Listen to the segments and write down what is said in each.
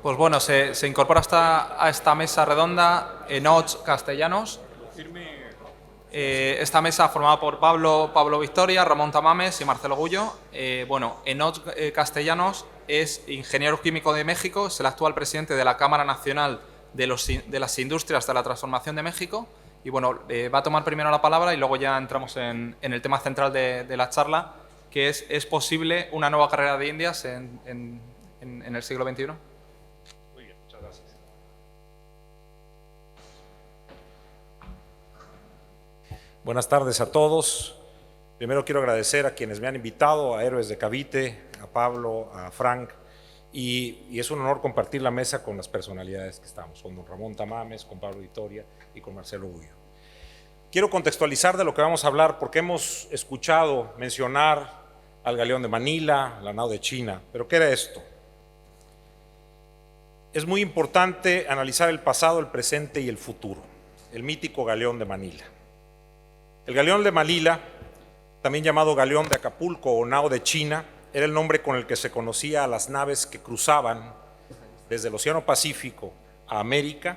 Pues bueno, se incorpora a esta mesa redonda Enoch Castellanos. Esta mesa formada por Pablo Victoria, Ramón Tamames y Marcelo Gullo. Enoch Castellanos es ingeniero químico de México, es el actual presidente de la Cámara Nacional de las Industrias de la Transformación de México. Y bueno, va a tomar primero la palabra y luego ya entramos en el tema central de la charla, que ¿es posible una nueva carrera de Indias en el siglo XXI? Muy bien, muchas gracias. Buenas tardes a todos. Primero quiero agradecer a quienes me han invitado, a Héroes de Cavite, a Pablo, a Frank, y es un honor compartir la mesa con las personalidades que estamos, con don Ramón Tamames, con Pablo Victoria y con Marcelo Gullo. Quiero contextualizar de lo que vamos a hablar porque hemos escuchado mencionar al galeón de Manila, la nao de China, pero ¿qué era esto? Es muy importante analizar el pasado, el presente y el futuro. El mítico galeón de Manila. El galeón de Manila, también llamado galeón de Acapulco o nao de China, era el nombre con el que se conocía a las naves que cruzaban desde el Océano Pacífico a América.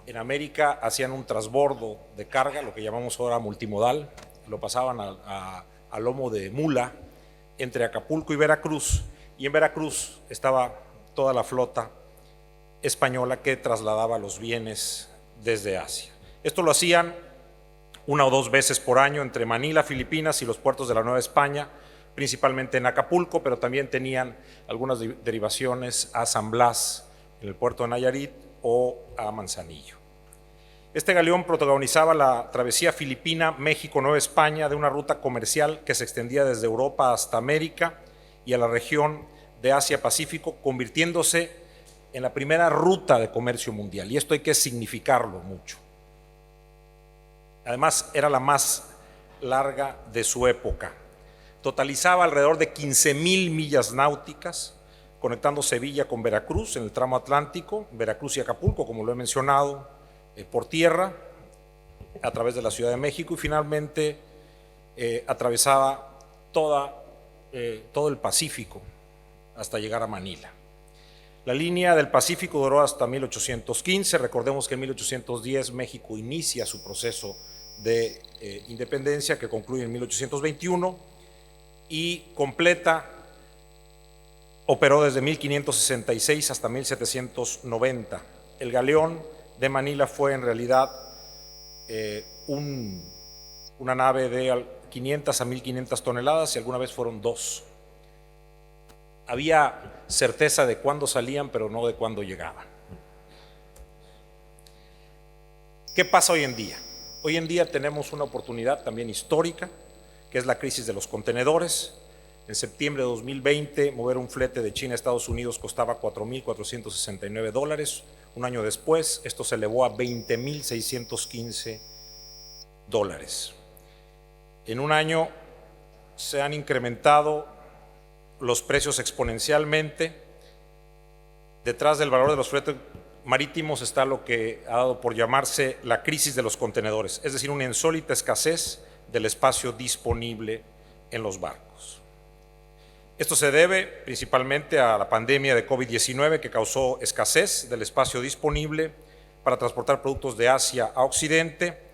En América hacían un transbordo de carga, lo que llamamos ahora multimodal, lo pasaban a lomo de mula entre Acapulco y Veracruz, y en Veracruz estaba toda la flota española que trasladaba los bienes desde Asia. Esto lo hacían una o dos veces por año entre Manila, Filipinas y los puertos de la Nueva España, principalmente en Acapulco, pero también tenían algunas derivaciones a San Blas, en el puerto de Nayarit, o a Manzanillo. Este galeón protagonizaba la travesía filipina, México, Nueva España, de una ruta comercial que se extendía desde Europa hasta América y a la región de Asia-Pacífico, convirtiéndose en la primera ruta de comercio mundial, y esto hay que significarlo mucho. Además, era la más larga de su época. Totalizaba alrededor de 15,000 millas náuticas, conectando Sevilla con Veracruz en el tramo atlántico, Veracruz y Acapulco, como lo he mencionado, por tierra, a través de la Ciudad de México, y finalmente atravesaba todo el Pacífico hasta llegar a Manila. La línea del Pacífico duró hasta 1815. Recordemos que en 1810 México inicia su proceso de independencia, que concluye en 1821 y operó desde 1566 hasta 1790. El galeón de Manila fue en realidad una nave de 500 a 1500 toneladas y alguna vez fueron dos. Había certeza de cuándo salían, pero no de cuándo llegaban. ¿Qué pasa hoy en día? Hoy en día tenemos una oportunidad también histórica, que es la crisis de los contenedores. En septiembre de 2020, mover un flete de China a Estados Unidos costaba $4,469. Un año después, esto se elevó a $20,615. En un año se han incrementado los precios exponencialmente. Detrás del valor de los fletes marítimos está lo que ha dado por llamarse la crisis de los contenedores, es decir, una insólita escasez del espacio disponible en los barcos. Esto se debe principalmente a la pandemia de COVID-19, que causó escasez del espacio disponible para transportar productos de Asia a Occidente.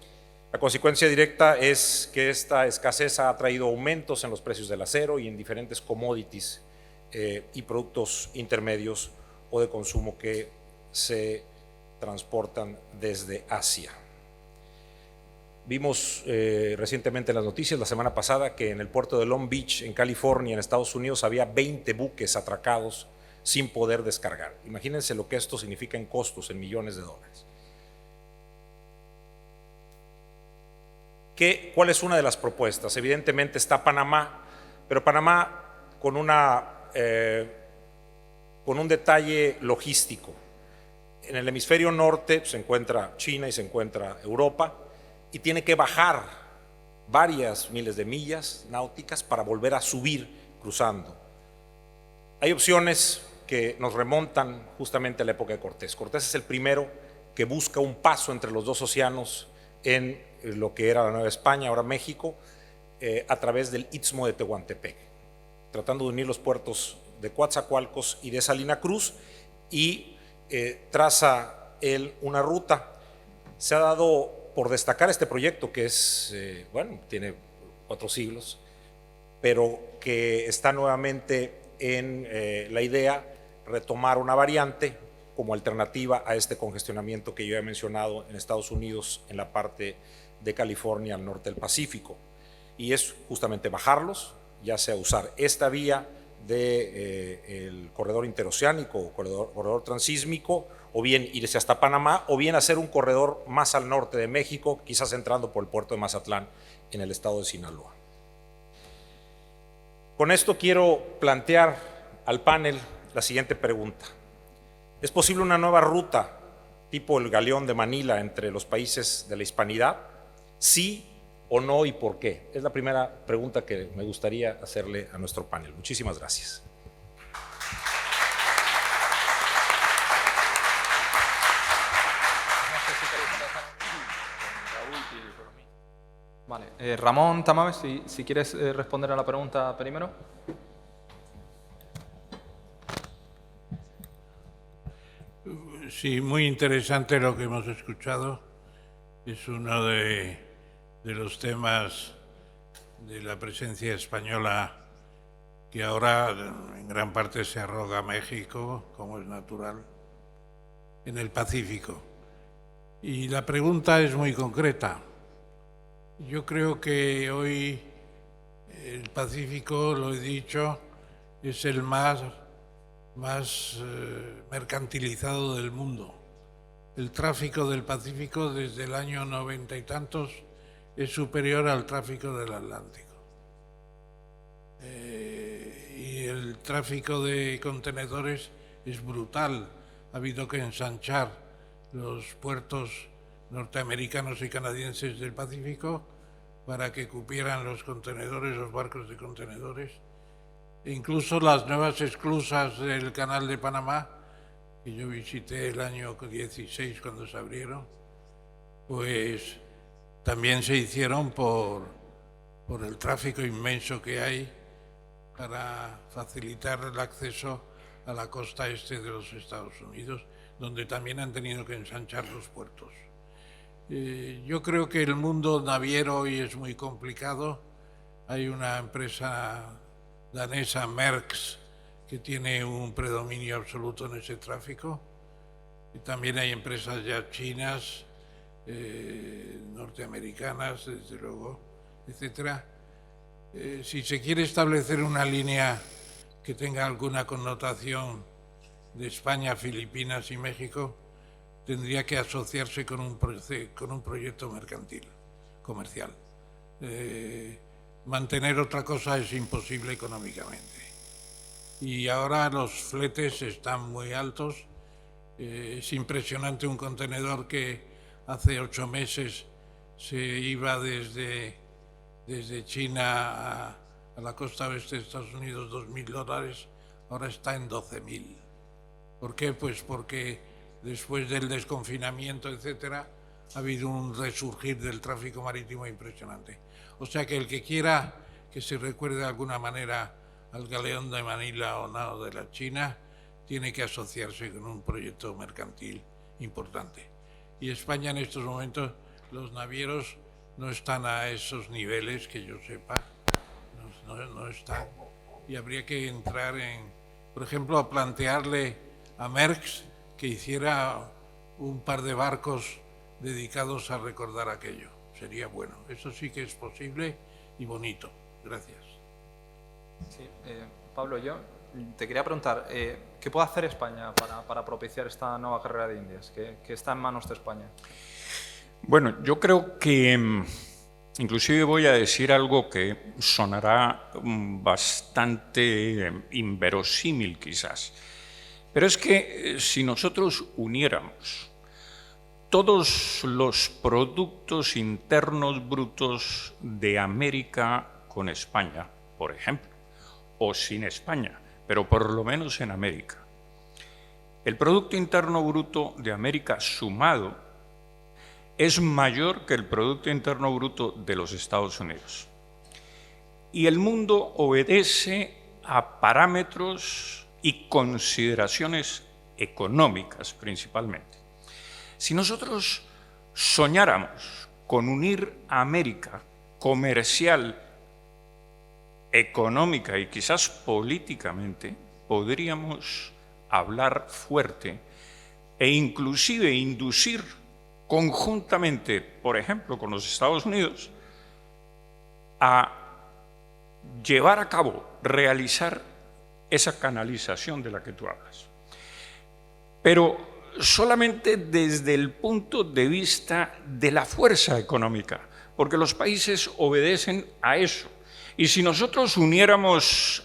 La consecuencia directa es que esta escasez ha traído aumentos en los precios del acero y en diferentes commodities y productos intermedios o de consumo que se transportan desde Asia. Vimos recientemente en las noticias, la semana pasada, que en el puerto de Long Beach, en California, en Estados Unidos, había 20 buques atracados sin poder descargar. Imagínense lo que esto significa en costos, en millones de dólares. ¿Cuál es una de las propuestas? Evidentemente está Panamá, pero Panamá con un detalle logístico. En el hemisferio norte se encuentra China y se encuentra Europa, y tiene que bajar varias miles de millas náuticas para volver a subir cruzando. Hay opciones que nos remontan justamente a la época de Cortés. Cortés es el primero que busca un paso entre los dos océanos en lo que era la Nueva España, ahora México, a través del Istmo de Tehuantepec, tratando de unir los puertos de Coatzacoalcos y de Salina Cruz, y traza él una ruta. Se ha dado por destacar este proyecto que es, bueno, tiene 4 siglos, pero que está nuevamente en la idea retomar una variante como alternativa a este congestionamiento que yo he mencionado en Estados Unidos, en la parte de California al norte del Pacífico. Y es justamente bajarlos, ya sea usar esta vía del corredor interoceánico o corredor transísmico, o bien irse hasta Panamá, o bien hacer un corredor más al norte de México, quizás entrando por el puerto de Mazatlán en el estado de Sinaloa. Con esto quiero plantear al panel la siguiente pregunta. ¿Es posible una nueva ruta tipo el Galeón de Manila entre los países de la Hispanidad? ¿Sí o no y por qué? Es la primera pregunta que me gustaría hacerle a nuestro panel. Muchísimas gracias. Vale. Ramón Tamames, si quieres responder a la pregunta primero. Sí, muy interesante lo que hemos escuchado. Es uno de los temas de la presencia española que ahora en gran parte se arroga a México, como es natural, en el Pacífico. Y la pregunta es muy concreta. Yo creo que hoy el Pacífico, lo he dicho, es el más mercantilizado del mundo. El tráfico del Pacífico desde el año 90 y tantos es superior al tráfico del Atlántico. Y el tráfico de contenedores es brutal. Ha habido que ensanchar los puertos norteamericanos y canadienses del Pacífico para que cupieran los contenedores, los barcos de contenedores. E incluso las nuevas esclusas del Canal de Panamá, que yo visité el año 16 cuando se abrieron, pues también se hicieron por el tráfico inmenso que hay para facilitar el acceso a la costa este de los Estados Unidos, donde también han tenido que ensanchar los puertos. Yo creo que el mundo naviero hoy es muy complicado. Hay una empresa danesa, Maersk, que tiene un predominio absoluto en ese tráfico. Y también hay empresas ya chinas, norteamericanas, desde luego, etcétera. Si se quiere establecer una línea que tenga alguna connotación de España, Filipinas y México, tendría que asociarse con un proyecto mercantil, comercial. Mantener otra cosa es imposible económicamente. Y ahora los fletes están muy altos. Es impresionante un contenedor que hace 8 meses se iba desde China a la costa oeste de Estados Unidos, $2.000, ahora está en 12.000. ¿Por qué? Pues porque después del desconfinamiento, etcétera, ha habido un resurgir del tráfico marítimo impresionante. O sea que el que quiera que se recuerde de alguna manera al Galeón de Manila o Nao de la China, tiene que asociarse con un proyecto mercantil importante. Y España en estos momentos, los navieros no están a esos niveles que yo sepa, no están. Y habría que entrar por ejemplo, a plantearle a Maersk que hiciera un par de barcos dedicados a recordar aquello. Sería bueno. Eso sí que es posible y bonito. Gracias. Sí, Pablo, yo te quería preguntar, ¿qué puede hacer España para propiciar esta nueva carrera de Indias? ¿Qué está en manos de España? Bueno, yo creo que inclusive voy a decir algo que sonará bastante inverosímil quizás, pero es que si nosotros uniéramos todos los productos internos brutos de América con España, por ejemplo, o sin España, pero por lo menos en América, el Producto Interno Bruto de América sumado es mayor que el Producto Interno Bruto de los Estados Unidos. Y el mundo obedece a parámetros y consideraciones económicas principalmente. Si nosotros soñáramos con unir a América comercial, económica y quizás políticamente, podríamos hablar fuerte e inclusive inducir conjuntamente, por ejemplo, con los Estados Unidos, a llevar a cabo, realizar esa canalización de la que tú hablas. Pero solamente desde el punto de vista de la fuerza económica, porque los países obedecen a eso. Y si nosotros uniéramos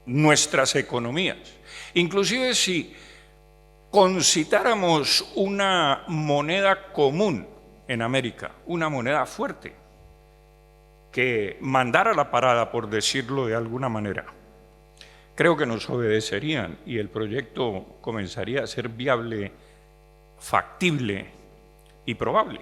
nuestras economías, inclusive si concitáramos una moneda común en América, una moneda fuerte, que mandara la parada, por decirlo de alguna manera, creo que nos obedecerían y el proyecto comenzaría a ser viable, factible y probable.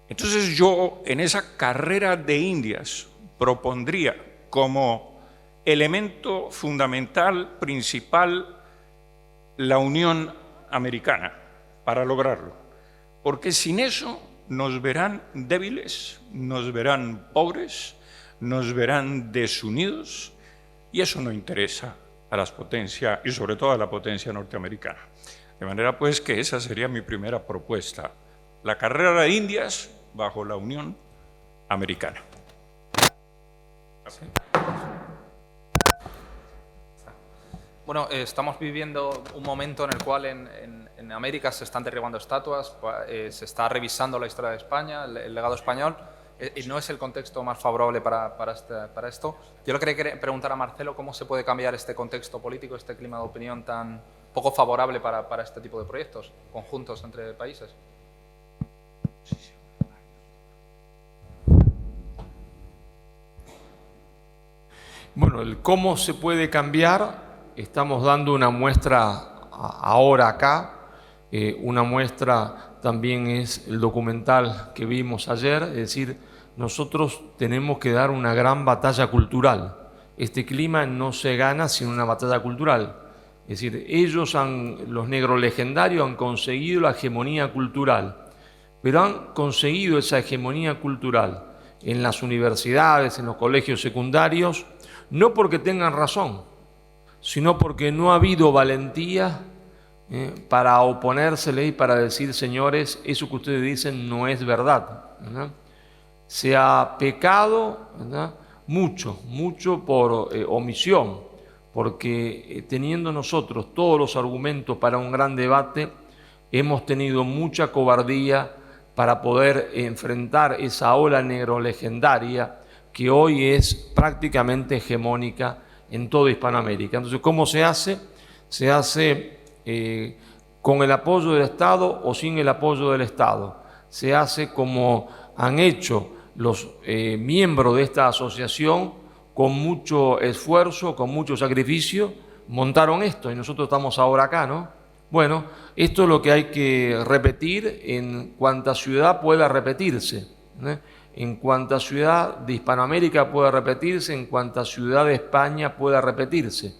Entonces yo, en esa carrera de Indias, propondría como elemento fundamental, principal, la Unión Americana para lograrlo. Porque sin eso nos verán débiles, nos verán pobres, nos verán desunidos, y eso no interesa a las potencias y sobre todo a la potencia norteamericana. De manera pues que esa sería mi primera propuesta, la carrera de Indias bajo la Unión Americana. Sí. Bueno, estamos viviendo un momento en el cual en América se están derribando estatuas, se está revisando la historia de España, el legado español, y no es el contexto más favorable para esto. Yo le quería preguntar a Marcelo cómo se puede cambiar este contexto político, este clima de opinión tan poco favorable para este tipo de proyectos conjuntos entre países. Bueno, el cómo se puede cambiar, estamos dando una muestra ahora acá, una muestra también es el documental que vimos ayer, es decir, nosotros tenemos que dar una gran batalla cultural. Este clima no se gana sin una batalla cultural. Es decir, los negros legendarios han conseguido la hegemonía cultural, pero han conseguido esa hegemonía cultural en las universidades, en los colegios secundarios, no porque tengan razón, sino porque no ha habido valentía para oponérsele y para decir, señores, eso que ustedes dicen no es verdad, ¿verdad? Se ha pecado, ¿verdad?, mucho por omisión, porque teniendo nosotros todos los argumentos para un gran debate, hemos tenido mucha cobardía para poder enfrentar esa ola negro legendaria que hoy es prácticamente hegemónica en toda Hispanoamérica. Entonces, ¿cómo se hace? Se hace con el apoyo del Estado o sin el apoyo del Estado. Se hace como han hecho los miembros de esta asociación, con mucho esfuerzo, con mucho sacrificio, montaron esto y nosotros estamos ahora acá, ¿no? Bueno, esto es lo que hay que repetir en cuanta ciudad pueda repetirse, ¿eh? En cuanta ciudad de Hispanoamérica pueda repetirse, en cuanta ciudad de España pueda repetirse.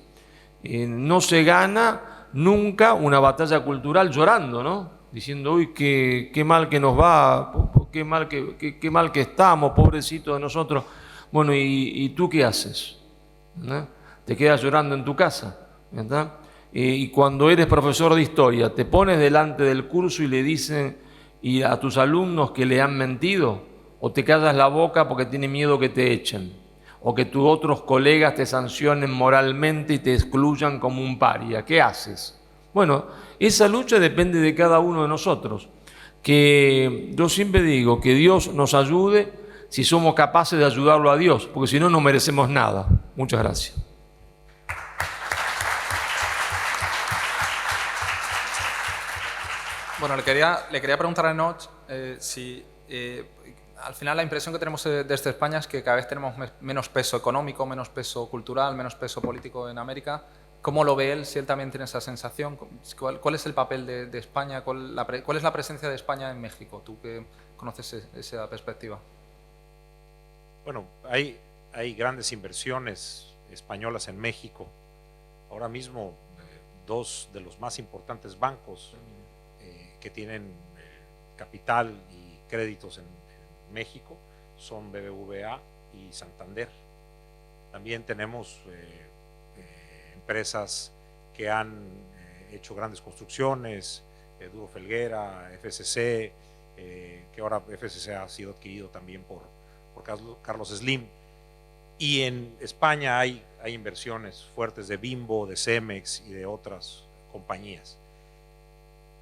No se gana nunca una batalla cultural llorando, ¿no? Diciendo, uy, qué mal que nos va, qué mal que estamos, pobrecitos de nosotros. Bueno, ¿y tú qué haces? ¿No? Te quedas llorando en tu casa, ¿verdad? Y cuando eres profesor de historia, te pones delante del curso y le dicen a tus alumnos que le han mentido, o te callas la boca porque tienes miedo que te echen, o que tus otros colegas te sancionen moralmente y te excluyan como un paria. ¿Qué haces? Bueno, esa lucha depende de cada uno de nosotros. Que yo siempre digo que Dios nos ayude si somos capaces de ayudarlo a Dios, porque si no, no merecemos nada. Muchas gracias. Bueno, le quería preguntar a Enoch si al final la impresión que tenemos desde España es que cada vez tenemos menos peso económico, menos peso cultural, menos peso político en América. ¿Cómo lo ve él? Si él también tiene esa sensación. ¿Cuál es el papel de España? ¿Cuál es la presencia de España en México? Tú que conoces esa perspectiva. Bueno, hay grandes inversiones españolas en México. Ahora mismo dos de los más importantes bancos que tienen capital y créditos en México son BBVA y Santander. También tenemos empresas que han hecho grandes construcciones, Duro Felguera, FCC, que ahora FCC ha sido adquirido también por Carlos Slim. Y en España hay inversiones fuertes de Bimbo, de Cemex y de otras compañías.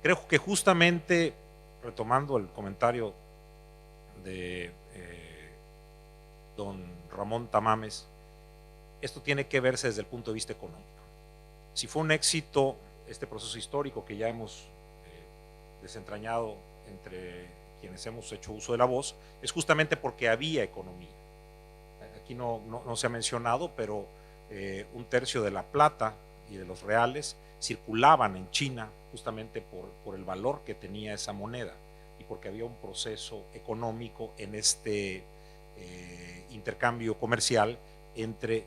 Creo que justamente, retomando el comentario de don Ramón Tamames, esto tiene que verse desde el punto de vista económico. Si fue un éxito este proceso histórico que ya hemos desentrañado entre quienes hemos hecho uso de la voz, es justamente porque había economía. Aquí no se ha mencionado, pero un tercio de la plata y de los reales circulaban en China justamente por el valor que tenía esa moneda y porque había un proceso económico en este intercambio comercial entre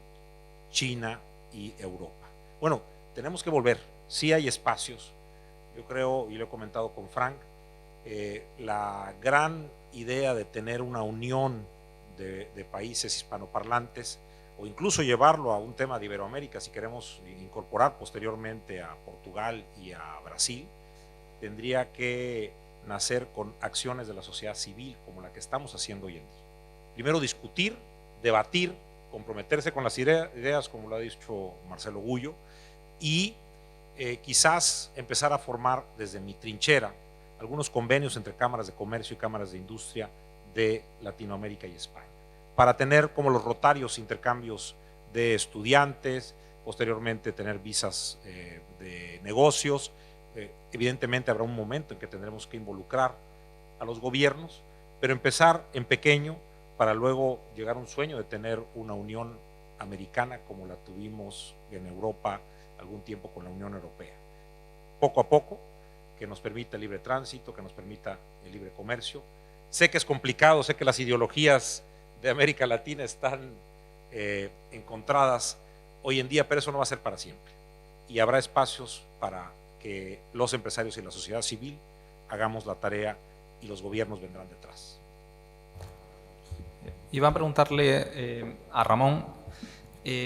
China y Europa. Bueno, tenemos que volver, sí hay espacios, yo creo, y lo he comentado con Frank, la gran idea de tener una unión de países hispanoparlantes o incluso llevarlo a un tema de Iberoamérica, si queremos incorporar posteriormente a Portugal y a Brasil, tendría que nacer con acciones de la sociedad civil como la que estamos haciendo hoy en día. Primero discutir, debatir, comprometerse con las ideas, como lo ha dicho Marcelo Gullo, y quizás empezar a formar desde mi trinchera algunos convenios entre cámaras de comercio y cámaras de industria de Latinoamérica y España, para tener como los rotarios intercambios de estudiantes, posteriormente tener visas de negocios. Evidentemente habrá un momento en que tendremos que involucrar a los gobiernos, pero empezar en pequeño para luego llegar a un sueño de tener una Unión Americana como la tuvimos en Europa algún tiempo con la Unión Europea. Poco a poco, que nos permita el libre tránsito, que nos permita el libre comercio. Sé que es complicado, sé que las ideologías de América Latina están encontradas hoy en día, pero eso no va a ser para siempre. Y habrá espacios para que los empresarios y la sociedad civil hagamos la tarea y los gobiernos vendrán detrás. Iba a preguntarle a Ramón,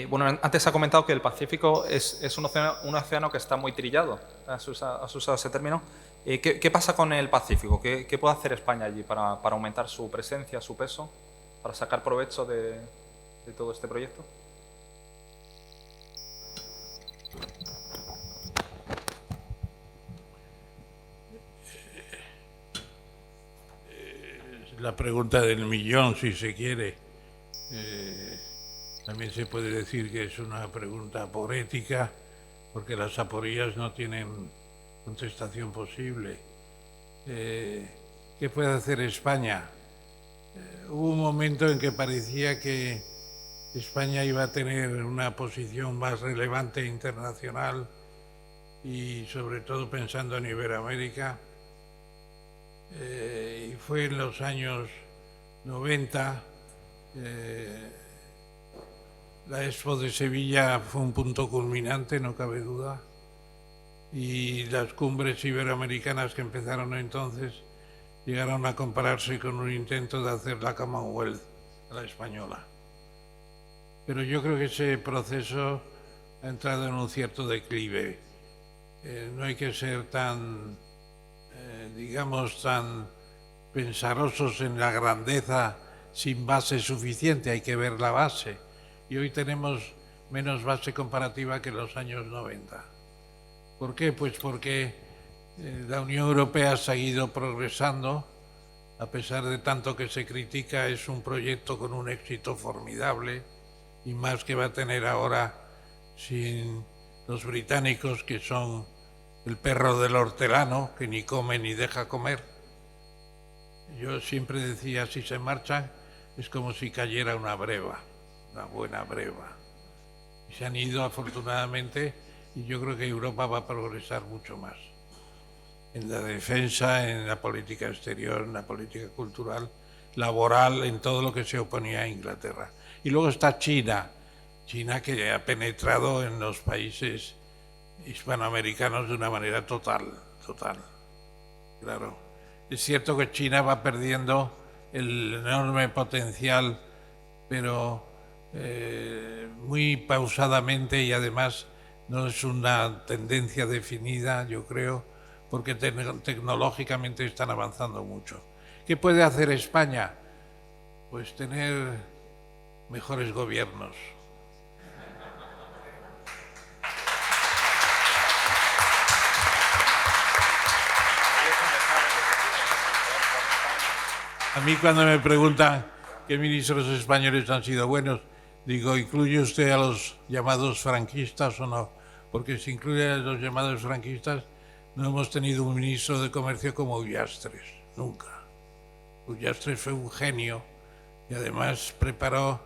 bueno, antes ha comentado que el Pacífico es un océano que está muy trillado, has usado ese término. ¿Qué pasa con el Pacífico? ¿Qué puede hacer España allí para aumentar su presencia, su peso, para sacar provecho de todo este proyecto? La pregunta del millón, si se quiere. También se puede decir que es una pregunta poética, porque las aporías no tienen contestación posible. ¿Qué puede hacer España? Hubo un momento en que parecía que España iba a tener una posición más relevante internacional y sobre todo pensando en Iberoamérica. Y fue en los años 90, la Expo de Sevilla fue un punto culminante, no cabe duda, y las cumbres iberoamericanas que empezaron entonces llegaron a compararse con un intento de hacer la Commonwealth a la española. Pero yo creo que ese proceso ha entrado en un cierto declive. No hay que ser tan digamos, tan pensarosos en la grandeza sin base suficiente, hay que ver la base. Y hoy tenemos menos base comparativa que en los años 90. ¿Por qué? Pues porque la Unión Europea ha seguido progresando, a pesar de tanto que se critica, es un proyecto con un éxito formidable, y más que va a tener ahora sin los británicos, que son el perro del hortelano, que ni come ni deja comer. Yo siempre decía, si se marchan, es como si cayera una breva, una buena breva. Y se han ido afortunadamente, y yo creo que Europa va a progresar mucho más. En la defensa, en la política exterior, en la política cultural, laboral, en todo lo que se oponía a Inglaterra. Y luego está China, China que ha penetrado en los países hispanoamericanos de una manera total. Claro. Es cierto que China va perdiendo el enorme potencial, pero muy pausadamente, y además no es una tendencia definida, yo creo, porque tecnológicamente están avanzando mucho. ¿Qué puede hacer España? Pues tener mejores gobiernos. A mí cuando me preguntan qué ministros españoles han sido buenos, digo, ¿incluye usted a los llamados franquistas o no? Porque si incluye a los llamados franquistas, no hemos tenido un ministro de Comercio como Ullastres, nunca. Ullastres fue un genio y además preparó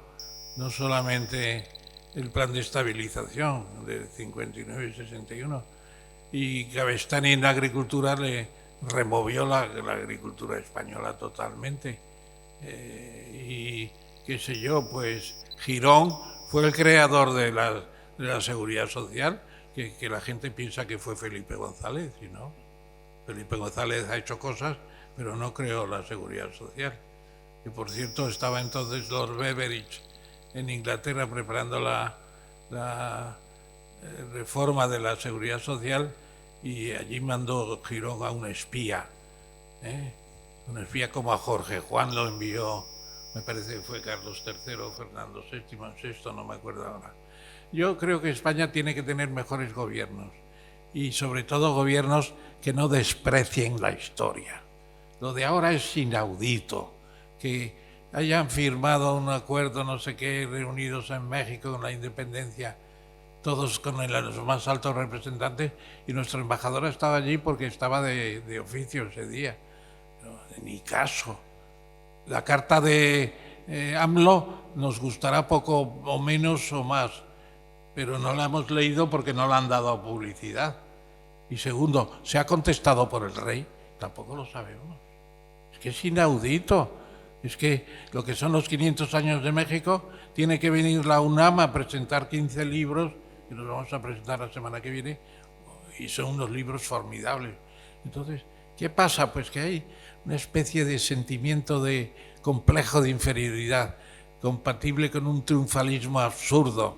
no solamente el plan de estabilización del 59-61, y Gavestani en la agricultura le removió la agricultura española totalmente. Y qué sé yo, pues Girón fue el creador de la seguridad social, que la gente piensa que fue Felipe González, y no. Felipe González ha hecho cosas, pero no creó la seguridad social. Que por cierto estaba entonces Lord Beveridge en Inglaterra preparando la reforma de la seguridad social, y allí mandó Girón a un espía como a Jorge Juan lo envió, me parece que fue Carlos III, Fernando VII, VI, no me acuerdo ahora. Yo creo que España tiene que tener mejores gobiernos, y sobre todo gobiernos que no desprecien la historia. Lo de ahora es inaudito, que hayan firmado un acuerdo, no sé qué, reunidos en México con la independencia, todos con los más altos representantes, y nuestra embajadora estaba allí porque estaba de oficio ese día. No, ni caso. La carta de AMLO nos gustará poco o menos o más, pero no la hemos leído porque no la han dado publicidad. Y segundo, ¿se ha contestado por el rey? Tampoco lo sabemos. Es que es inaudito. Es que lo que son los 500 años de México, tiene que venir la UNAM a presentar 15 libros, que los vamos a presentar la semana que viene, y son unos libros formidables. Entonces, ¿qué pasa? Pues que hay una especie de sentimiento de complejo de inferioridad, compatible con un triunfalismo absurdo,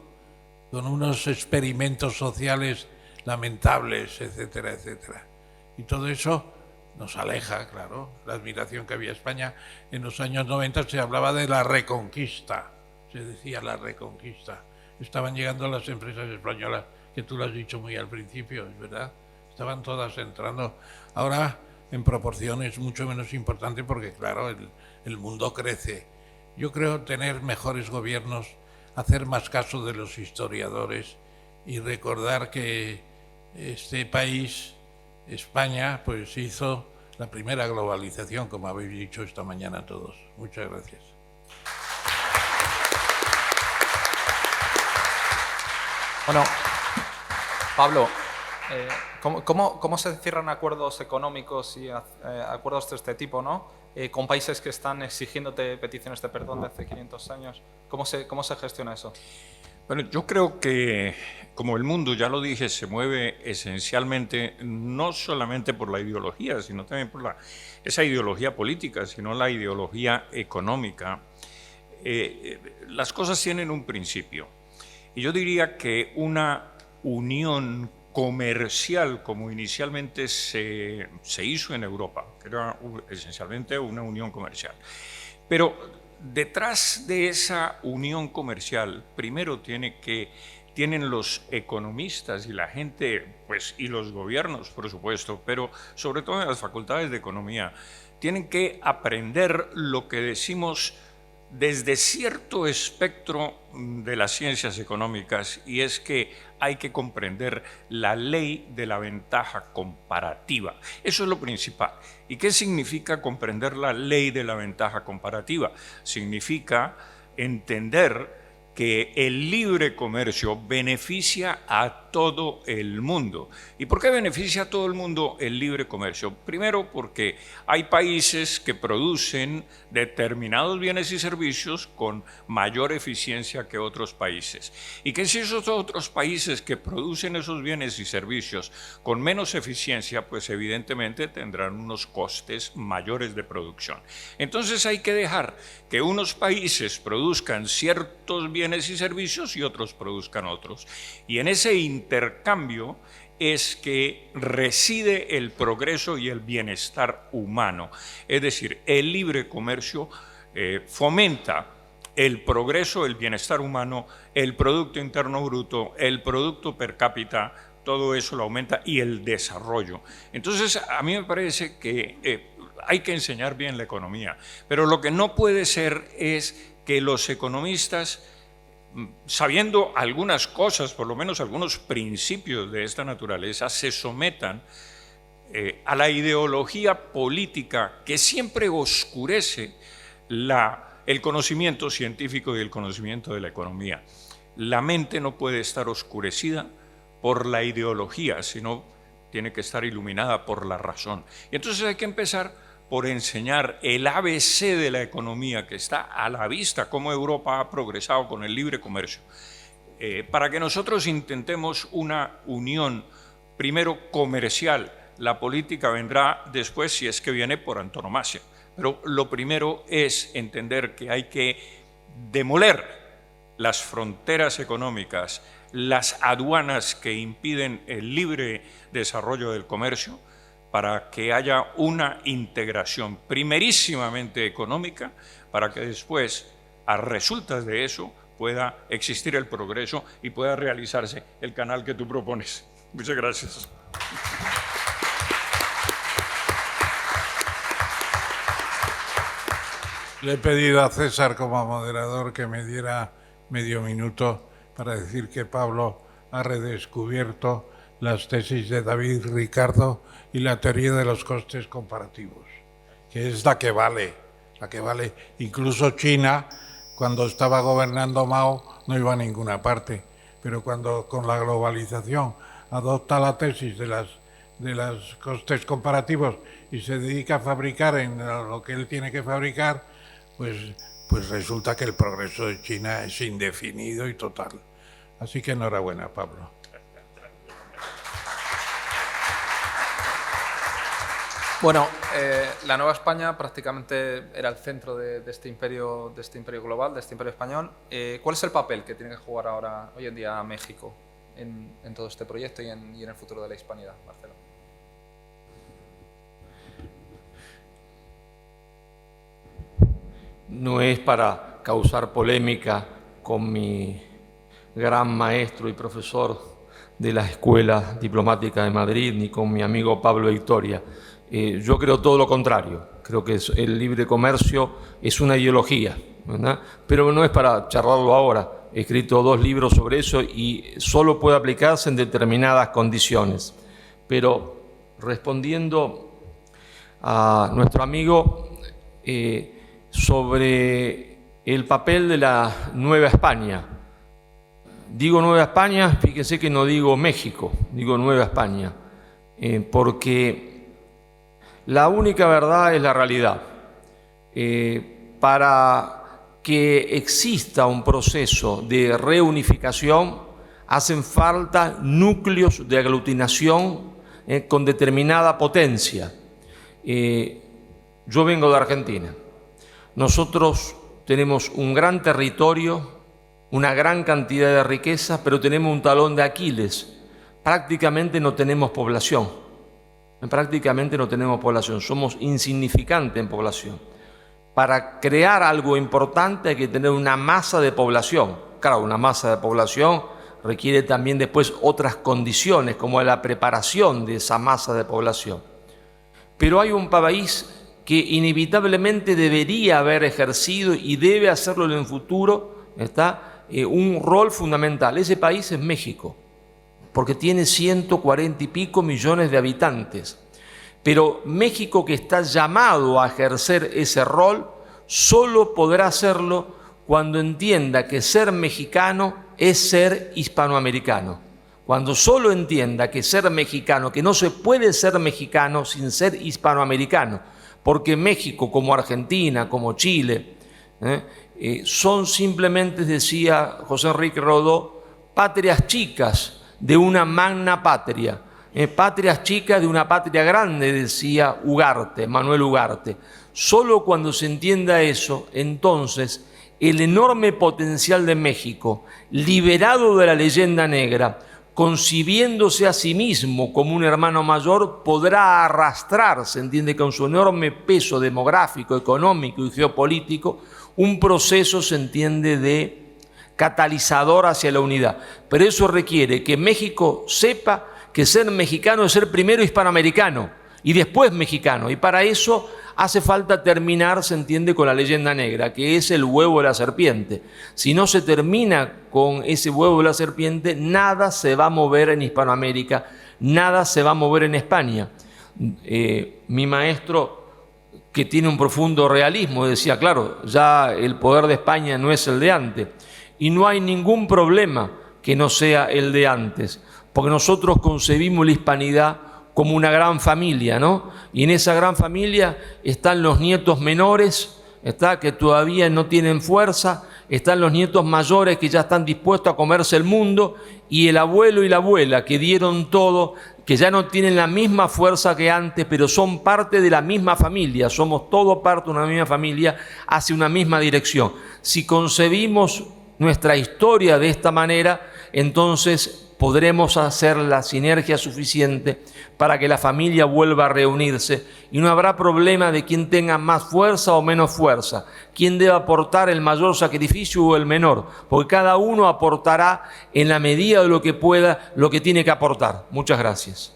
con unos experimentos sociales lamentables, etcétera, etcétera. Y todo eso nos aleja, claro. La admiración que había España en los años 90, se hablaba de la reconquista, se decía la reconquista. Estaban llegando las empresas españolas, que tú lo has dicho muy al principio, es verdad, estaban todas entrando. Ahora en proporciones mucho menos importante, porque claro, el mundo crece. Yo creo tener mejores gobiernos, hacer más caso de los historiadores y recordar que este país, España, pues hizo la primera globalización, como habéis dicho esta mañana todos. Muchas gracias. Bueno, Pablo, ¿cómo se cierran acuerdos económicos y acuerdos de este tipo, ¿no? Con países que están exigiéndote peticiones de perdón de hace 500 años? ¿Cómo se gestiona eso? Bueno, yo creo que, como el mundo, ya lo dije, se mueve esencialmente no solamente por la ideología, sino también por esa ideología política, sino la ideología económica. Las cosas tienen un principio. Y yo diría que una unión comercial, como inicialmente se hizo en Europa, que era esencialmente una unión comercial, pero detrás de esa unión comercial, primero tienen los economistas y la gente, pues, y los gobiernos, por supuesto, pero sobre todo en las facultades de economía, tienen que aprender lo que decimos desde cierto espectro de las ciencias económicas, y es que hay que comprender la ley de la ventaja comparativa. Eso es lo principal. ¿Y qué significa comprender la ley de la ventaja comparativa? Significa entender que el libre comercio beneficia a todo el mundo. ¿Y por qué beneficia a todo el mundo el libre comercio? Primero, porque hay países que producen determinados bienes y servicios con mayor eficiencia que otros países. Y que si esos otros países que producen esos bienes y servicios con menos eficiencia, pues evidentemente tendrán unos costes mayores de producción. Entonces hay que dejar que unos países produzcan ciertos bienes y servicios y otros produzcan otros. Y en ese intercambio es que reside el progreso y el bienestar humano. Es decir, el libre comercio fomenta el progreso, el bienestar humano, el Producto Interno Bruto, el Producto Per Cápita, todo eso lo aumenta, y el desarrollo. Entonces, a mí me parece que hay que enseñar bien la economía, pero lo que no puede ser es que los economistas, sabiendo algunas cosas, por lo menos algunos principios de esta naturaleza, se sometan a la ideología política que siempre oscurece el conocimiento científico y el conocimiento de la economía. La mente no puede estar oscurecida por la ideología, sino tiene que estar iluminada por la razón. Y entonces hay que empezar por enseñar el ABC de la economía, que está a la vista, cómo Europa ha progresado con el libre comercio, para que nosotros intentemos una unión, primero comercial. La política vendrá después, si es que viene por antonomasia, pero lo primero es entender que hay que demoler las fronteras económicas, las aduanas que impiden el libre desarrollo del comercio, para que haya una integración primerísimamente económica, para que después, a resultas de eso, pueda existir el progreso y pueda realizarse el canal que tú propones. Muchas gracias. Le he pedido a César como moderador que me diera medio minuto para decir que Pablo ha redescubierto las tesis de David Ricardo y la teoría de los costes comparativos, que es la que vale. Incluso China, cuando estaba gobernando Mao, no iba a ninguna parte, pero cuando con la globalización adopta la tesis de los costes comparativos y se dedica a fabricar en lo que él tiene que fabricar, pues resulta que el progreso de China es indefinido y total. Así que enhorabuena, Pablo. Bueno, la Nueva España prácticamente era el centro de este imperio global, de este imperio español. ¿Cuál es el papel que tiene que jugar ahora, hoy en día, México en todo este proyecto y en el futuro de la hispanidad, Marcelo? No es para causar polémica con mi gran maestro y profesor de la Escuela Diplomática de Madrid, ni con mi amigo Pablo Victoria. Yo creo todo lo contrario. Creo que el libre comercio es una ideología, ¿verdad? Pero no es para charlarlo ahora. He escrito 2 libros sobre eso y solo puede aplicarse en determinadas condiciones. Pero respondiendo a nuestro amigo sobre el papel de la Nueva España. Digo Nueva España, fíjense que no digo México, digo Nueva España, porque la única verdad es la realidad. Para que exista un proceso de reunificación, hacen falta núcleos de aglutinación con determinada potencia. Yo vengo de Argentina. Nosotros tenemos un gran territorio, una gran cantidad de riqueza, pero tenemos un talón de Aquiles. Prácticamente no tenemos población. Somos insignificantes en población. Para crear algo importante hay que tener una masa de población. Claro, una masa de población requiere también después otras condiciones, como la preparación de esa masa de población. Pero hay un país que inevitablemente debería haber ejercido y debe hacerlo en el futuro, un rol fundamental. Ese país es México, porque tiene 140 y pico millones de habitantes. Pero México, que está llamado a ejercer ese rol, solo podrá hacerlo cuando entienda que ser mexicano es ser hispanoamericano. Cuando solo entienda que ser mexicano, que no se puede ser mexicano sin ser hispanoamericano, porque México, como Argentina, como Chile, son simplemente, decía José Enrique Rodó, patrias chicas de una magna patria. Patrias chicas de una patria grande, decía Ugarte, Manuel Ugarte. Solo cuando se entienda eso, entonces el enorme potencial de México, liberado de la leyenda negra, concibiéndose a sí mismo como un hermano mayor, podrá arrastrar, se entiende, con su enorme peso demográfico, económico y geopolítico, un proceso, se entiende, de catalizador hacia la unidad. Pero eso requiere que México sepa que ser mexicano es ser primero hispanoamericano y después mexicano. Y para eso hace falta terminar, se entiende, con la leyenda negra, que es el huevo de la serpiente. Si no se termina con ese huevo de la serpiente, nada se va a mover en Hispanoamérica, nada se va a mover en España. Mi maestro, que tiene un profundo realismo, decía, claro, ya el poder de España no es el de antes, y no hay ningún problema que no sea el de antes, porque nosotros concebimos la hispanidad como una gran familia, ¿no? Y en esa gran familia están los nietos menores, que todavía no tienen fuerza, están los nietos mayores que ya están dispuestos a comerse el mundo, y el abuelo y la abuela que dieron todo, que ya no tienen la misma fuerza que antes, pero son parte de la misma familia, somos todos parte de una misma familia, hacia una misma dirección. Si concebimos nuestra historia de esta manera, entonces podremos hacer la sinergia suficiente para que la familia vuelva a reunirse y no habrá problema de quién tenga más fuerza o menos fuerza, quién debe aportar el mayor sacrificio o el menor, porque cada uno aportará en la medida de lo que pueda lo que tiene que aportar. Muchas gracias.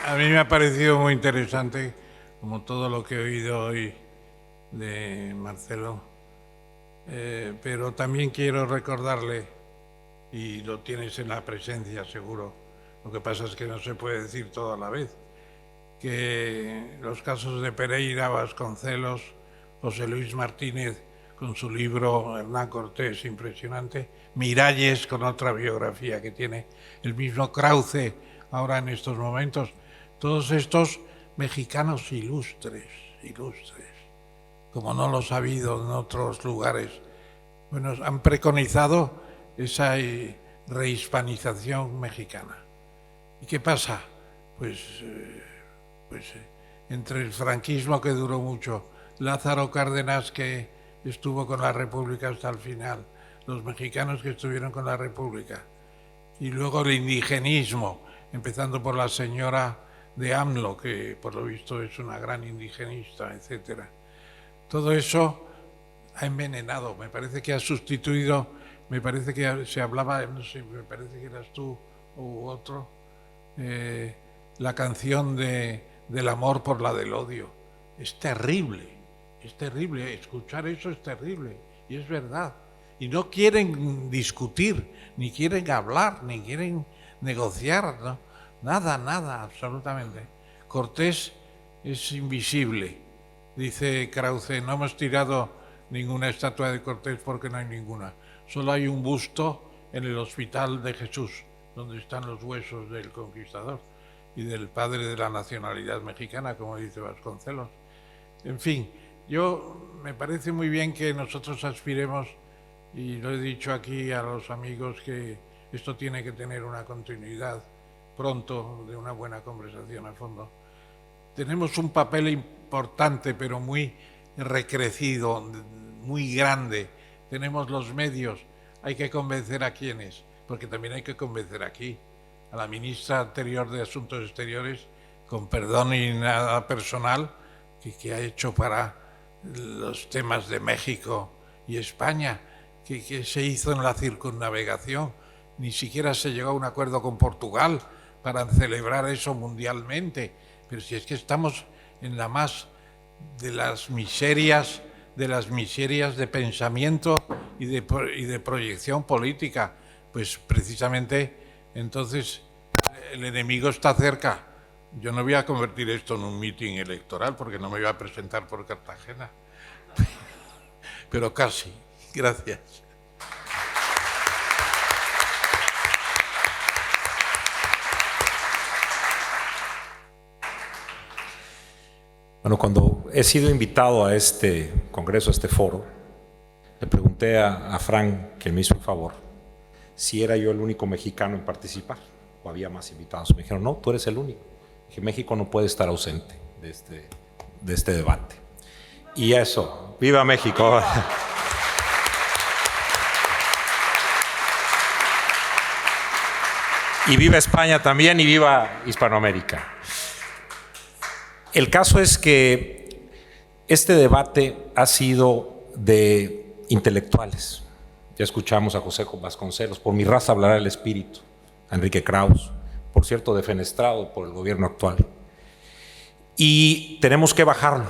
A mí me ha parecido muy interesante, como todo lo que he oído hoy de Marcelo, pero también quiero recordarle, y lo tienes en la presencia seguro, lo que pasa es que no se puede decir todo a la vez, que los casos de Pereira, Vasconcelos, José Luis Martínez, con su libro Hernán Cortés, impresionante, Miralles, con otra biografía que tiene, el mismo Krause, ahora en estos momentos, todos estos mexicanos ilustres, como no los ha habido en otros lugares, bueno, han preconizado esa rehispanización mexicana. ¿Y qué pasa? Pues entre el franquismo, que duró mucho, Lázaro Cárdenas, que estuvo con la República hasta el final, los mexicanos que estuvieron con la República, y luego el indigenismo, empezando por la señora de AMLO, que por lo visto es una gran indigenista, etcétera. Todo eso ha envenenado, me parece que ha sustituido, me parece que se hablaba, no sé, me parece que eras tú u otro, la canción del amor por la del odio. Es terrible, escuchar eso es terrible, y es verdad. Y no quieren discutir, ni quieren hablar, ni quieren negociar, ¿no? Nada, absolutamente. Cortés es invisible. Dice Krause, no hemos tirado ninguna estatua de Cortés porque no hay ninguna. Solo hay un busto en el Hospital de Jesús, donde están los huesos del conquistador y del padre de la nacionalidad mexicana, como dice Vasconcelos. En fin, me parece muy bien que nosotros aspiremos, y lo he dicho aquí a los amigos, que esto tiene que tener una continuidad pronto, de una buena conversación a fondo. Tenemos un papel importante, pero muy recrecido, muy grande. Tenemos los medios. Hay que convencer a quienes, porque también hay que convencer aquí a la ministra anterior de Asuntos Exteriores, con perdón y nada personal, que ha hecho para los temas de México y España, que se hizo en la circunnavegación. Ni siquiera se llegó a un acuerdo con Portugal para celebrar eso mundialmente. Pero si es que estamos en la más de las miserias de pensamiento y de proyección política, pues precisamente entonces el enemigo está cerca. Yo no voy a convertir esto en un mitin electoral porque no me voy a presentar por Cartagena. Pero casi. Gracias. Bueno, cuando he sido invitado a este congreso, a este foro, le pregunté a Frank, que me hizo el favor, si era yo el único mexicano en participar o había más invitados. Me dijeron, no, tú eres el único. Dije, México no puede estar ausente de este debate. Y eso, ¡viva México! Y viva España también, y viva Hispanoamérica. El caso es que este debate ha sido de intelectuales. Ya escuchamos a José Vasconcelos, por mi raza hablará el espíritu, a Enrique Krauss, por cierto defenestrado por el gobierno actual. Y tenemos que bajarlo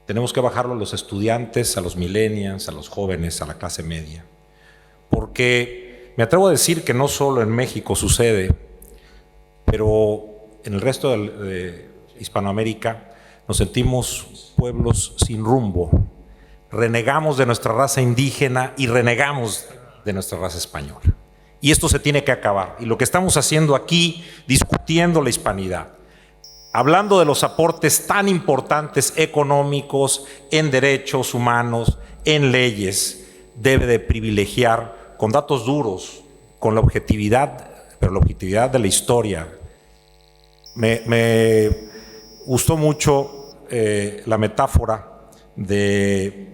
a los estudiantes, a los millennials, a los jóvenes, a la clase media. Porque me atrevo a decir que no solo en México sucede, pero en el resto de Hispanoamérica nos sentimos pueblos sin rumbo, renegamos de nuestra raza indígena y renegamos de nuestra raza española. Y esto se tiene que acabar. Y lo que estamos haciendo aquí, discutiendo la hispanidad, hablando de los aportes tan importantes económicos, en derechos humanos, en leyes, debe de privilegiar con datos duros, con la objetividad, pero la objetividad de la historia. Me gustó mucho la metáfora de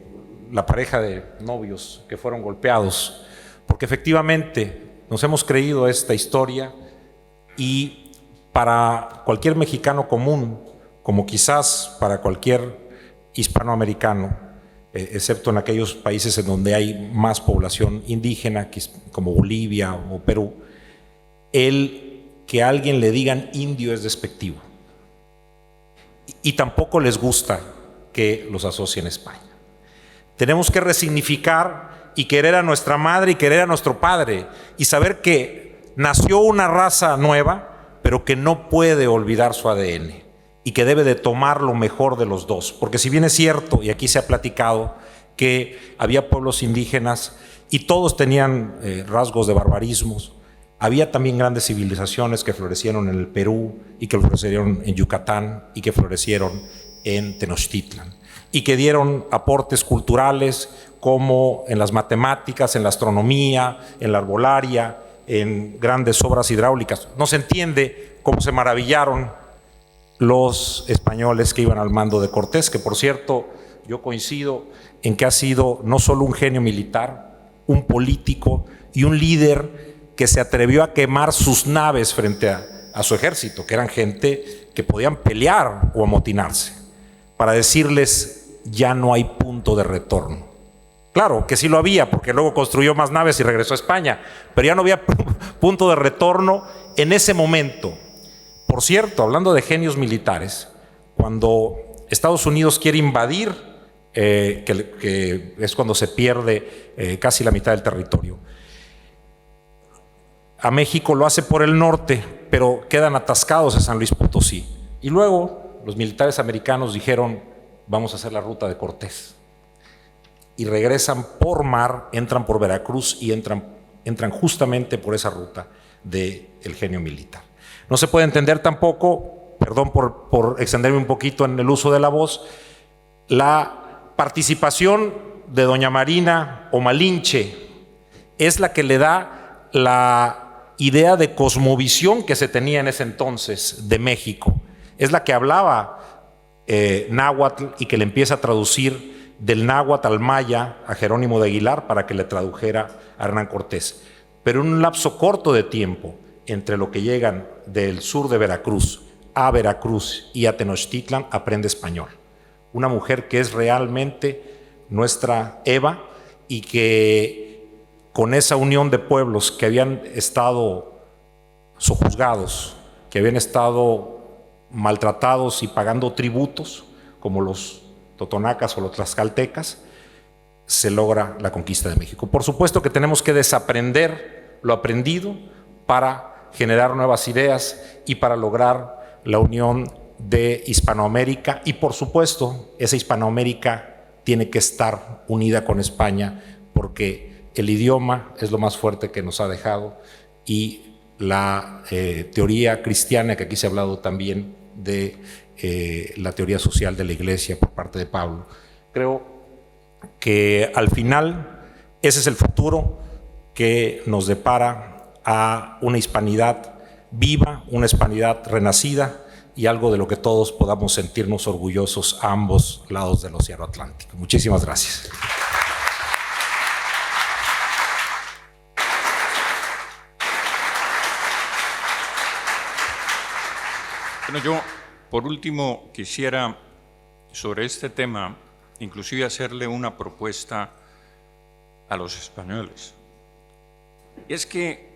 la pareja de novios que fueron golpeados, porque efectivamente nos hemos creído esta historia y para cualquier mexicano común, como quizás para cualquier hispanoamericano, excepto en aquellos países en donde hay más población indígena, como Bolivia o Perú, el que a alguien le digan indio es despectivo. Y tampoco les gusta que los asocien a España. Tenemos que resignificar y querer a nuestra madre y querer a nuestro padre y saber que nació una raza nueva, pero que no puede olvidar su ADN y que debe de tomar lo mejor de los dos. Porque si bien es cierto, y aquí se ha platicado, que había pueblos indígenas y todos tenían rasgos de barbarismos, había también grandes civilizaciones que florecieron en el Perú y que florecieron en Yucatán y que florecieron en Tenochtitlan y que dieron aportes culturales como en las matemáticas, en la astronomía, en la arbolaria, en grandes obras hidráulicas. No se entiende cómo se maravillaron los españoles que iban al mando de Cortés, que por cierto yo coincido en que ha sido no solo un genio militar, un político y un líder que se atrevió a quemar sus naves frente a su ejército, que eran gente que podían pelear o amotinarse, para decirles ya no hay punto de retorno. Claro que sí lo había, porque luego construyó más naves y regresó a España, pero ya no había punto de retorno en ese momento. Por cierto, hablando de genios militares, cuando Estados Unidos quiere invadir, que es cuando se pierde casi la mitad del territorio, a México lo hace por el norte, pero quedan atascados a San Luis Potosí. Y luego los militares americanos dijeron, vamos a hacer la ruta de Cortés. Y regresan por mar, entran por Veracruz y entran justamente por esa ruta del genio militar. No se puede entender tampoco, perdón por extenderme un poquito en el uso de la voz, la participación de doña Marina o Malinche es la que le da la idea de cosmovisión que se tenía en ese entonces de México. Es la que hablaba náhuatl y que le empieza a traducir del náhuatl al maya a Jerónimo de Aguilar para que le tradujera a Hernán Cortés. Pero en un lapso corto de tiempo, entre lo que llegan del sur de Veracruz a Veracruz y a Tenochtitlan, aprende español. Una mujer que es realmente nuestra Eva y que con esa unión de pueblos que habían estado sojuzgados, que habían estado maltratados y pagando tributos, como los totonacas o los tlaxcaltecas, se logra la conquista de México. Por supuesto que tenemos que desaprender lo aprendido para generar nuevas ideas y para lograr la unión de Hispanoamérica. Y por supuesto, esa Hispanoamérica tiene que estar unida con España, porque el idioma es lo más fuerte que nos ha dejado, y la teoría cristiana, que aquí se ha hablado también de la teoría social de la Iglesia por parte de Pablo. Creo que al final ese es el futuro que nos depara a una hispanidad viva, una hispanidad renacida, y algo de lo que todos podamos sentirnos orgullosos a ambos lados del Océano Atlántico. Muchísimas gracias. Bueno, yo, por último, quisiera sobre este tema inclusive hacerle una propuesta a los españoles. Y es que,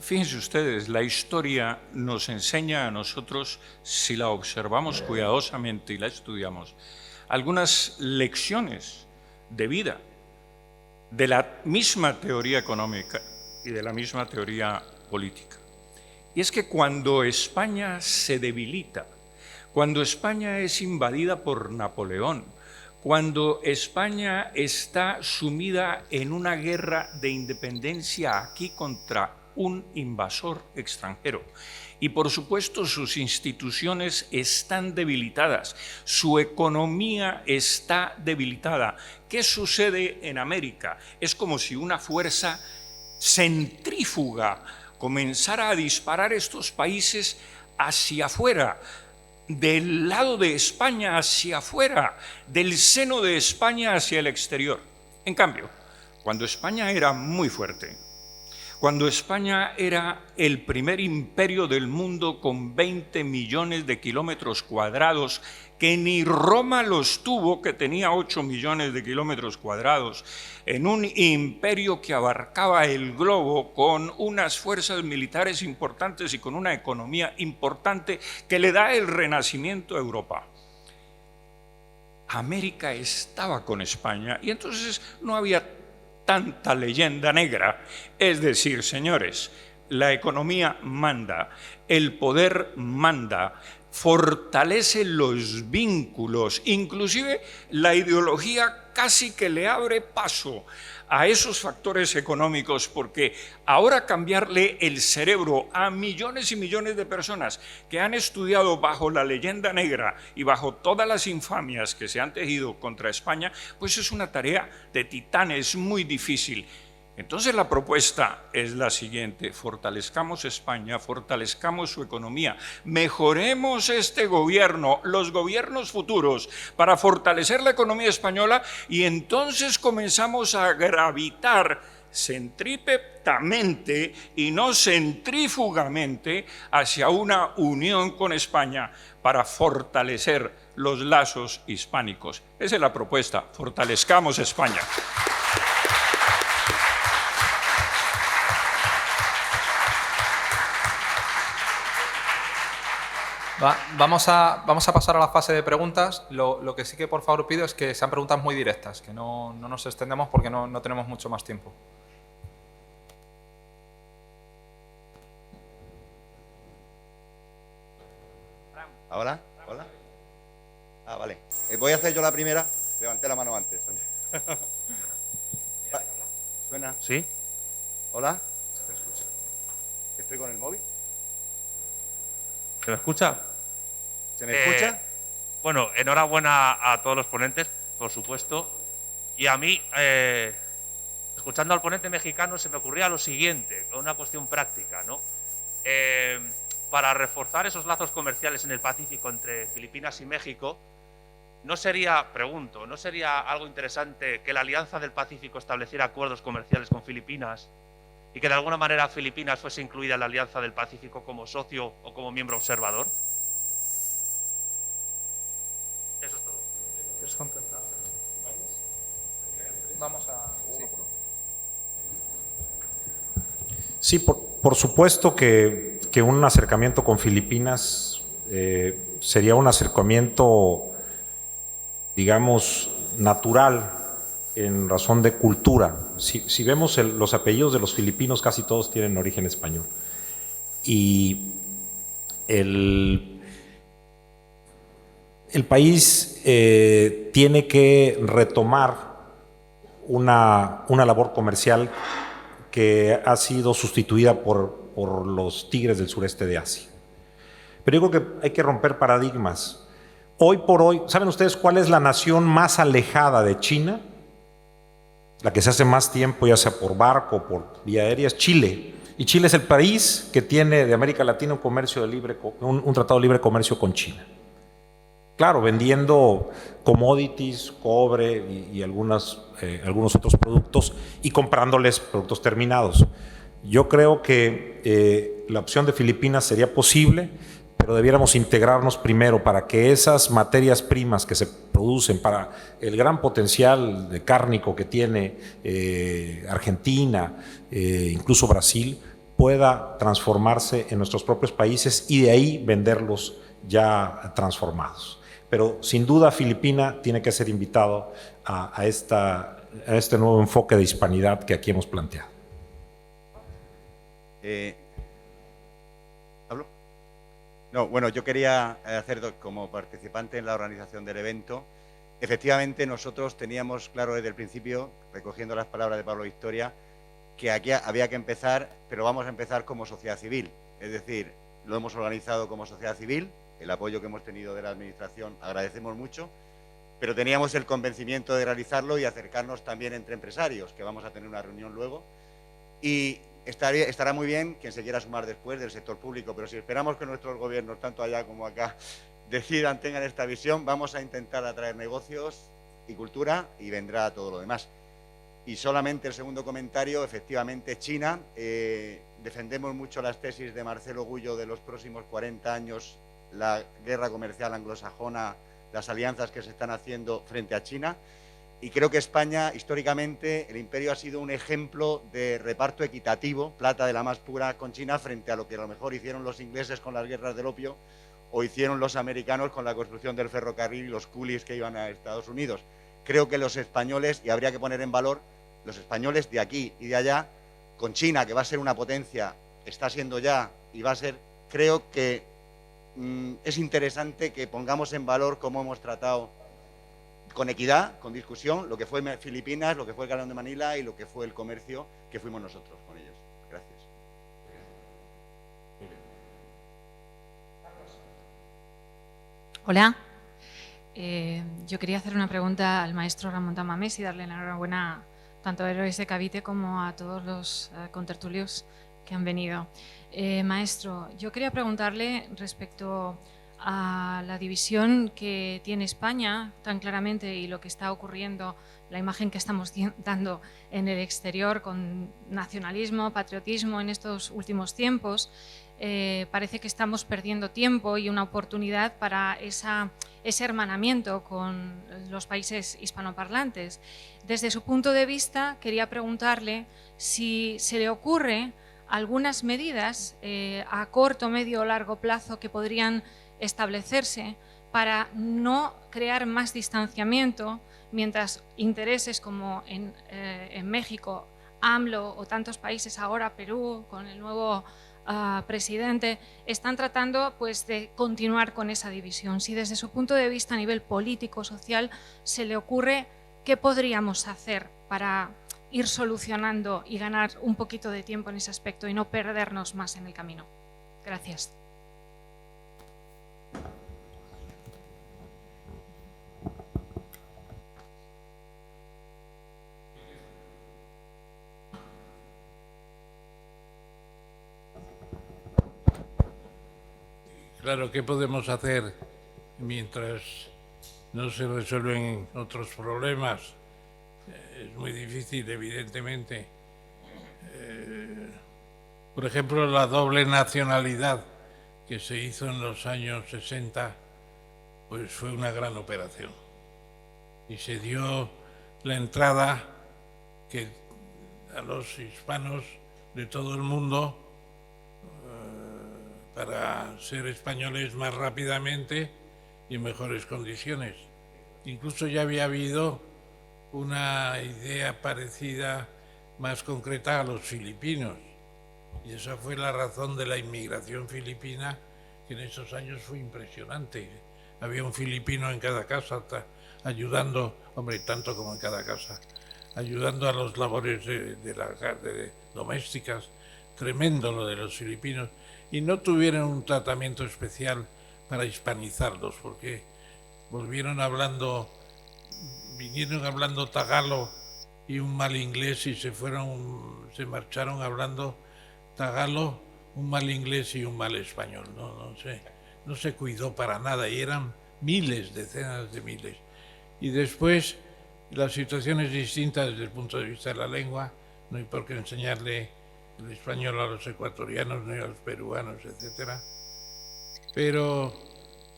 fíjense ustedes, la historia nos enseña a nosotros, si la observamos cuidadosamente y la estudiamos, algunas lecciones de vida de la misma teoría económica y de la misma teoría política. Y es que cuando España se debilita, cuando España es invadida por Napoleón, cuando España está sumida en una guerra de independencia aquí contra un invasor extranjero, y por supuesto sus instituciones están debilitadas, su economía está debilitada. ¿Qué sucede en América? Es como si una fuerza centrífuga comenzara a disparar estos países hacia afuera, del lado de España hacia afuera, del seno de España hacia el exterior. En cambio, cuando España era muy fuerte, cuando España era el primer imperio del mundo con 20 millones de kilómetros cuadrados, que ni Roma los tuvo, que tenía 8 millones de kilómetros cuadrados, en un imperio que abarcaba el globo con unas fuerzas militares importantes y con una economía importante que le da el renacimiento a Europa. América estaba con España y entonces no había tanta leyenda negra. Es decir, señores, la economía manda, el poder manda, fortalece los vínculos, inclusive la ideología casi que le abre paso a esos factores económicos, porque ahora cambiarle el cerebro a millones y millones de personas que han estudiado bajo la leyenda negra y bajo todas las infamias que se han tejido contra España, pues es una tarea de titanes muy difícil. Entonces la propuesta es la siguiente: fortalezcamos España, fortalezcamos su economía, mejoremos este gobierno, los gobiernos futuros, para fortalecer la economía española, y entonces comenzamos a gravitar centrípetamente y no centrífugamente hacia una unión con España para fortalecer los lazos hispánicos. Esa es la propuesta: fortalezcamos España. Vamos a pasar a la fase de preguntas. Lo que sí que por favor pido es que sean preguntas muy directas, que no nos extendamos porque no tenemos mucho más tiempo. ¿Ahora? ¿Hola? Ah, vale. Voy a hacer yo la primera. Levanté la mano antes. ¿Suena? ¿Sí? ¿Hola? ¿Estoy con el móvil? ¿Se me escucha? ¿Se me escucha? Bueno, enhorabuena a todos los ponentes, por supuesto. Y a mí, escuchando al ponente mexicano, se me ocurría lo siguiente, una cuestión práctica, ¿no? Para reforzar esos lazos comerciales en el Pacífico entre Filipinas y México, ¿no sería algo interesante que la Alianza del Pacífico estableciera acuerdos comerciales con Filipinas y que de alguna manera Filipinas fuese incluida en la Alianza del Pacífico como socio o como miembro observador? Eso es todo. ¿Quieres contestar? Vamos a... Sí, por supuesto que un acercamiento con Filipinas sería un acercamiento, digamos, natural en razón de cultura. Si vemos los apellidos de los filipinos, casi todos tienen origen español. y el país tiene que retomar una labor comercial que ha sido sustituida por los tigres del sureste de Asia. Pero yo creo que hay que romper paradigmas. Hoy por hoy, ¿saben ustedes cuál es la nación más alejada de China? La que se hace más tiempo, ya sea por barco o por vía aérea, es Chile. Y Chile es el país que tiene de América Latina un tratado de libre comercio con China. Claro, vendiendo commodities, cobre y algunos otros productos y comprándoles productos terminados. Yo creo que la opción de Filipinas sería posible, pero debiéramos integrarnos primero para que esas materias primas que se producen, para el gran potencial de cárnico que tiene Argentina, incluso Brasil, pueda transformarse en nuestros propios países y de ahí venderlos ya transformados. Pero sin duda Filipina tiene que ser invitado a este nuevo enfoque de hispanidad que aquí hemos planteado. ¿Hablo? No, bueno, yo quería hacer como participante en la organización del evento. Efectivamente, nosotros teníamos claro desde el principio, recogiendo las palabras de Pablo Victoria, que aquí había que empezar, pero vamos a empezar como sociedad civil. Es decir, lo hemos organizado como sociedad civil, el apoyo que hemos tenido de la Administración agradecemos mucho, pero teníamos el convencimiento de realizarlo y acercarnos también entre empresarios, que vamos a tener una reunión luego, y estará muy bien quien se quiera sumar después del sector público, pero si esperamos que nuestros gobiernos, tanto allá como acá, decidan, tengan esta visión, vamos a intentar atraer negocios y cultura y vendrá todo lo demás. Y solamente el segundo comentario, efectivamente China, defendemos mucho las tesis de Marcelo Gullo de los próximos 40 años, la guerra comercial anglosajona, las alianzas que se están haciendo frente a China. Y creo que España, históricamente, el imperio ha sido un ejemplo de reparto equitativo, plata de la más pura con China, frente a lo que a lo mejor hicieron los ingleses con las guerras del opio o hicieron los americanos con la construcción del ferrocarril y los coolies que iban a Estados Unidos. Creo que los españoles, y habría que poner en valor, los españoles de aquí y de allá, con China, que va a ser una potencia, está siendo ya y va a ser, creo que es interesante que pongamos en valor cómo hemos tratado con equidad, con discusión, lo que fue Filipinas, lo que fue el Galeón de Manila y lo que fue el comercio que fuimos nosotros con ellos. Gracias. Hola. Yo quería hacer una pregunta al maestro Ramón Tamames y darle la enhorabuena tanto a Héroes de Cavite como a todos los contertulios que han venido. Maestro, yo quería preguntarle respecto a la división que tiene España tan claramente y lo que está ocurriendo, la imagen que estamos dando en el exterior con nacionalismo, patriotismo en estos últimos tiempos. Parece que estamos perdiendo tiempo y una oportunidad para ese hermanamiento con los países hispanoparlantes. Desde su punto de vista, quería preguntarle si se le ocurre algunas medidas a corto, medio o largo plazo que podrían establecerse para no crear más distanciamiento mientras intereses como en México, AMLO o tantos países ahora, Perú, con el nuevo presidente, están tratando pues, de continuar con esa división. Si desde su punto de vista a nivel político, social, se le ocurre qué podríamos hacer para ir solucionando y ganar un poquito de tiempo en ese aspecto y no perdernos más en el camino. Gracias. Claro, ¿qué podemos hacer mientras no se resuelven otros problemas? Es muy difícil, evidentemente. Por ejemplo, la doble nacionalidad que se hizo en los años 60, pues fue una gran operación. Y se dio la entrada que a los hispanos de todo el mundo para ser españoles más rápidamente y en mejores condiciones. Incluso ya había habido una idea parecida, más concreta, a los filipinos, Y esa fue la razón de la inmigración filipina, que en esos años fue impresionante. Había un filipino en cada casa ayudando, hombre, tanto como en cada casa, ayudando a los labores de domésticas. Tremendo lo de los filipinos. Y no tuvieron un tratamiento especial para hispanizarlos, porque vinieron hablando tagalo y un mal inglés, y se marcharon hablando tagalo, un mal inglés y un mal español. No se cuidó para nada, y eran miles, decenas de miles. Y después la situación es distinta desde el punto de vista de la lengua. No hay por qué enseñarle el español a los ecuatorianos ni a los peruanos, etcétera. Pero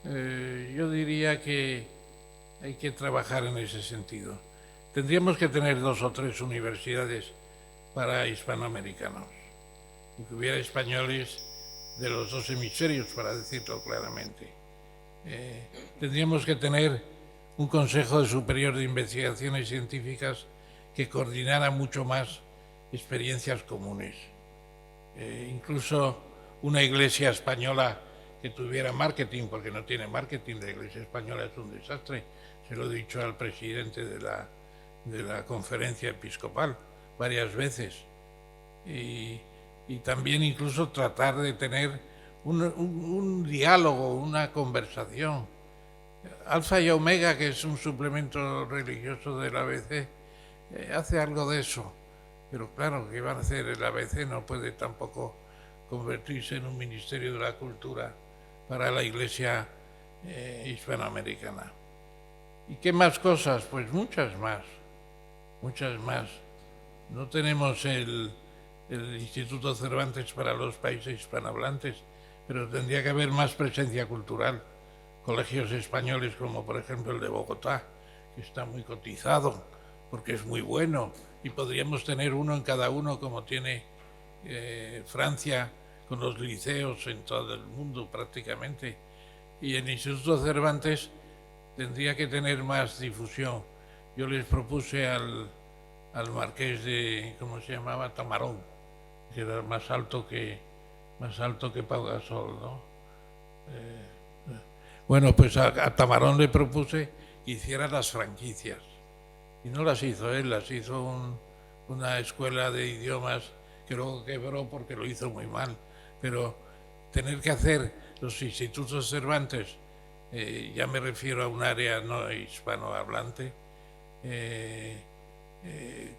yo diría que hay que trabajar en ese sentido. Tendríamos que tener 2 o 3 universidades para hispanoamericanos, y que hubiera españoles de los 2 hemisferios, para decirlo claramente. Tendríamos que tener un Consejo Superior de Investigaciones Científicas que coordinara mucho más experiencias comunes. Incluso una iglesia española que tuviera marketing, porque no tiene marketing, la iglesia española es un desastre. Se lo he dicho al presidente de la conferencia episcopal varias veces. Y también incluso tratar de tener un diálogo, una conversación. Alfa y Omega, que es un suplemento religioso del ABC, hace algo de eso. Pero claro, ¿qué va a hacer? El ABC no puede tampoco convertirse en un ministerio de la cultura para la Iglesia hispanoamericana. ¿Y qué más cosas? Pues muchas más. No tenemos el Instituto Cervantes para los países hispanohablantes, pero tendría que haber más presencia cultural. Colegios españoles como por ejemplo el de Bogotá, que está muy cotizado porque es muy bueno, y podríamos tener uno en cada uno, como tiene Francia con los liceos en todo el mundo prácticamente. Y el Instituto Cervantes tendría que tener más difusión. Yo les propuse al marqués de, ¿cómo se llamaba? Tamarón, que era más alto que Pau Gasol, ¿no? Bueno, pues a Tamarón le propuse que hiciera las franquicias. Y no las hizo él, las hizo una escuela de idiomas que luego quebró porque lo hizo muy mal. Pero tener que hacer los institutos Cervantes, ya me refiero a un área no hispanohablante,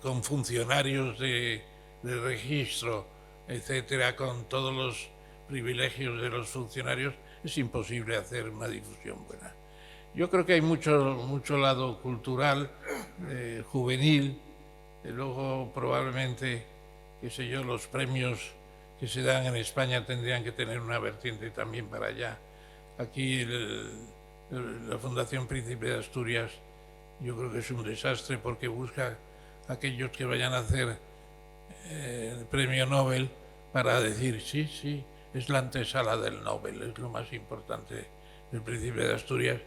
con funcionarios de registro, etcétera, con todos los privilegios de los funcionarios, es imposible hacer una difusión buena. Yo creo que hay mucho lado cultural, juvenil, y luego probablemente, qué sé yo, los premios que se dan en España tendrían que tener una vertiente también para allá. Aquí la Fundación Príncipe de Asturias yo creo que es un desastre, porque busca a aquellos que vayan a hacer el premio Nobel para decir sí, es la antesala del Nobel, es lo más importante del Príncipe de Asturias,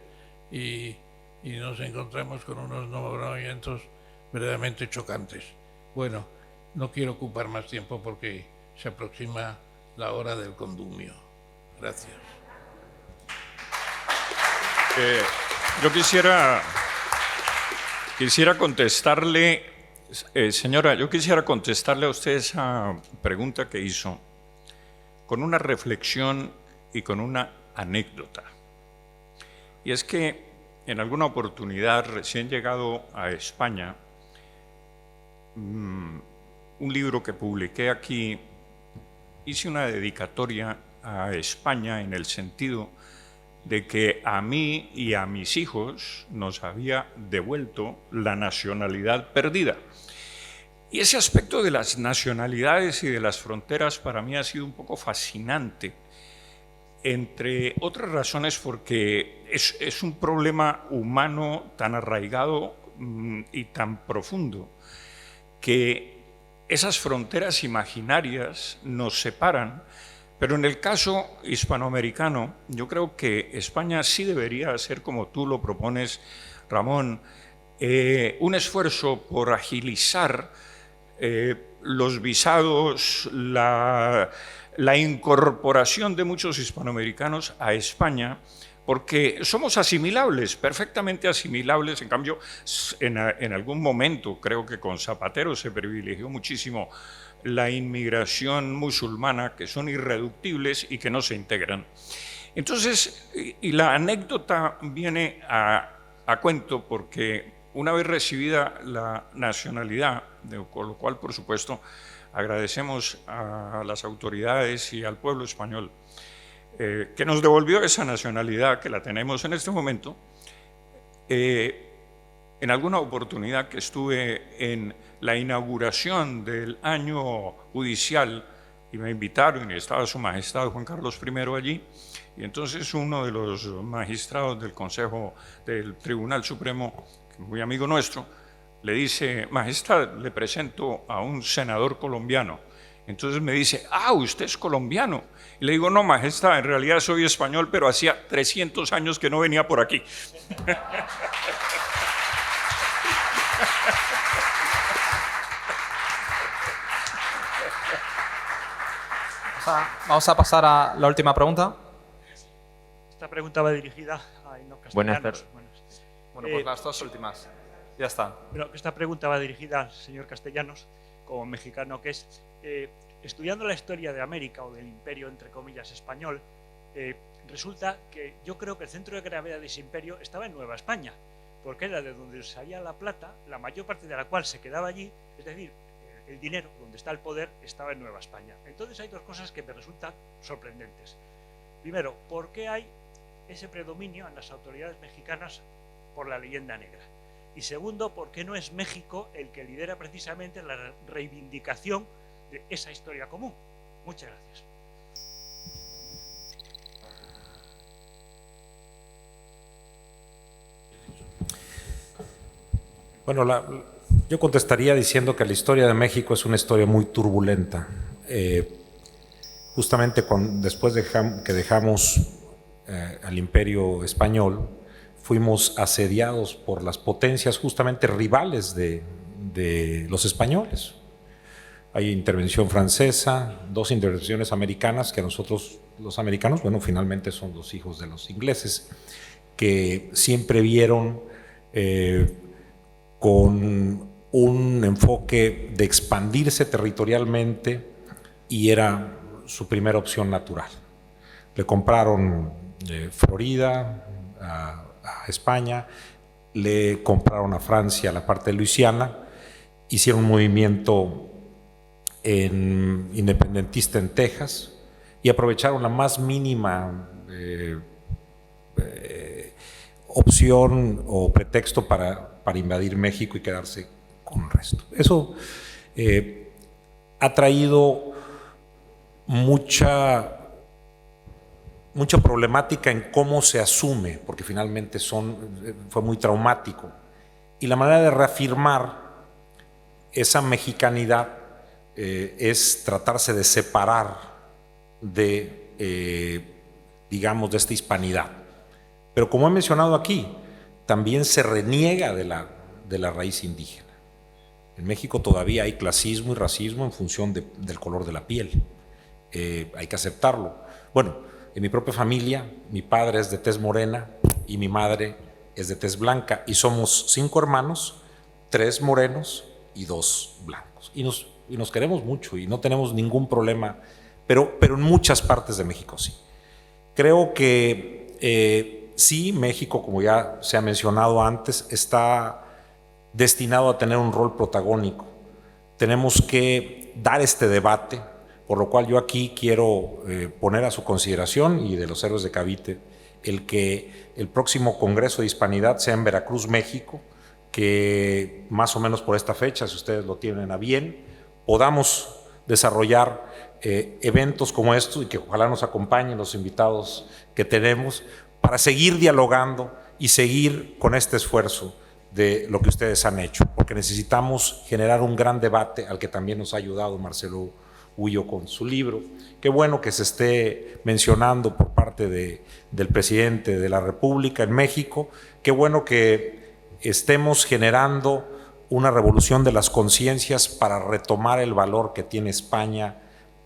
y nos encontramos con unos nombramientos verdaderamente chocantes. Bueno, no quiero ocupar más tiempo porque se aproxima la hora del condumio. Gracias. Yo quisiera contestarle, señora, yo quisiera contestarle a usted esa pregunta que hizo con una reflexión y con una anécdota. Y es que en alguna oportunidad, recién llegado a España, un libro que publiqué aquí, hice una dedicatoria a España en el sentido de que a mí y a mis hijos nos había devuelto la nacionalidad perdida. Y ese aspecto de las nacionalidades y de las fronteras para mí ha sido un poco fascinante, entre otras razones porque es un problema humano tan arraigado y tan profundo, que esas fronteras imaginarias nos separan. Pero en el caso hispanoamericano, yo creo que España sí debería hacer, como tú lo propones, Ramón, un esfuerzo por agilizar los visados, la incorporación de muchos hispanoamericanos a España, porque somos asimilables, perfectamente asimilables. En cambio, en algún momento, creo que con Zapatero se privilegió muchísimo la inmigración musulmana, que son irreductibles y que no se integran. Entonces, y la anécdota viene a cuento porque una vez recibida la nacionalidad, con lo cual, por supuesto, agradecemos a las autoridades y al pueblo español, que nos devolvió esa nacionalidad, que la tenemos en este momento. En alguna oportunidad que estuve en la inauguración del año judicial y me invitaron y estaba Su Majestad Juan Carlos I allí, y entonces uno de los magistrados del Consejo del Tribunal Supremo, muy amigo nuestro, le dice: Majestad, le presento a un senador colombiano. Entonces me dice: ah, usted es colombiano. Y le digo: no, Majestad, en realidad soy español, pero hacía 300 años que no venía por aquí. Vamos a pasar a la última pregunta. Esta pregunta va dirigida a Enoch Castellanos. Buenas tardes. Bueno, pues las dos últimas. Ya está. Bueno, esta pregunta va dirigida al señor Castellanos, como mexicano que es. Estudiando la historia de América, o del imperio, entre comillas, español, resulta que yo creo que el centro de gravedad de ese imperio estaba en Nueva España, porque era de donde salía la plata, la mayor parte de la cual se quedaba allí, es decir, el dinero, donde está el poder, estaba en Nueva España. Entonces hay dos cosas que me resultan sorprendentes. Primero, ¿por qué hay ese predominio en las autoridades mexicanas por la leyenda negra? Y segundo, ¿por qué no es México el que lidera precisamente la reivindicación de esa historia común? Muchas gracias. Bueno, yo contestaría diciendo que la historia de México es una historia muy turbulenta. Justamente después de que dejamos al Imperio Español, fuimos asediados por las potencias justamente rivales de los españoles. Hay intervención francesa, dos intervenciones americanas, que nosotros, los americanos, bueno, finalmente son los hijos de los ingleses, que siempre vieron con un enfoque de expandirse territorialmente, y era su primera opción natural. Le compraron Florida a España, le compraron a Francia la parte de Luisiana, hicieron un movimiento independentista en Texas y aprovecharon la más mínima opción o pretexto para invadir México y quedarse con el resto. Eso ha traído mucha problemática en cómo se asume, porque finalmente fue muy traumático. Y la manera de reafirmar esa mexicanidad es tratarse de separar digamos, de esta hispanidad. Pero como he mencionado aquí, también se reniega de la raíz indígena. En México todavía hay clasismo y racismo en función del color de la piel. Hay que aceptarlo. Bueno, en mi propia familia, mi padre es de tez morena y mi madre es de tez blanca, y somos 5 hermanos, 3 morenos y 2 blancos. Y nos queremos mucho y no tenemos ningún problema, pero en muchas partes de México sí. Creo que sí, México, como ya se ha mencionado antes, está destinado a tener un rol protagónico. Tenemos que dar este debate, por lo cual yo aquí quiero poner a su consideración y de los héroes de Cavite el que el próximo Congreso de Hispanidad sea en Veracruz, México, que más o menos por esta fecha, si ustedes lo tienen a bien, podamos desarrollar eventos como estos y que ojalá nos acompañen los invitados que tenemos para seguir dialogando y seguir con este esfuerzo de lo que ustedes han hecho, porque necesitamos generar un gran debate al que también nos ha ayudado Marcelo Ullo con su libro. Qué bueno que se esté mencionando por parte del presidente de la República en México, qué bueno que estemos generando una revolución de las conciencias para retomar el valor que tiene España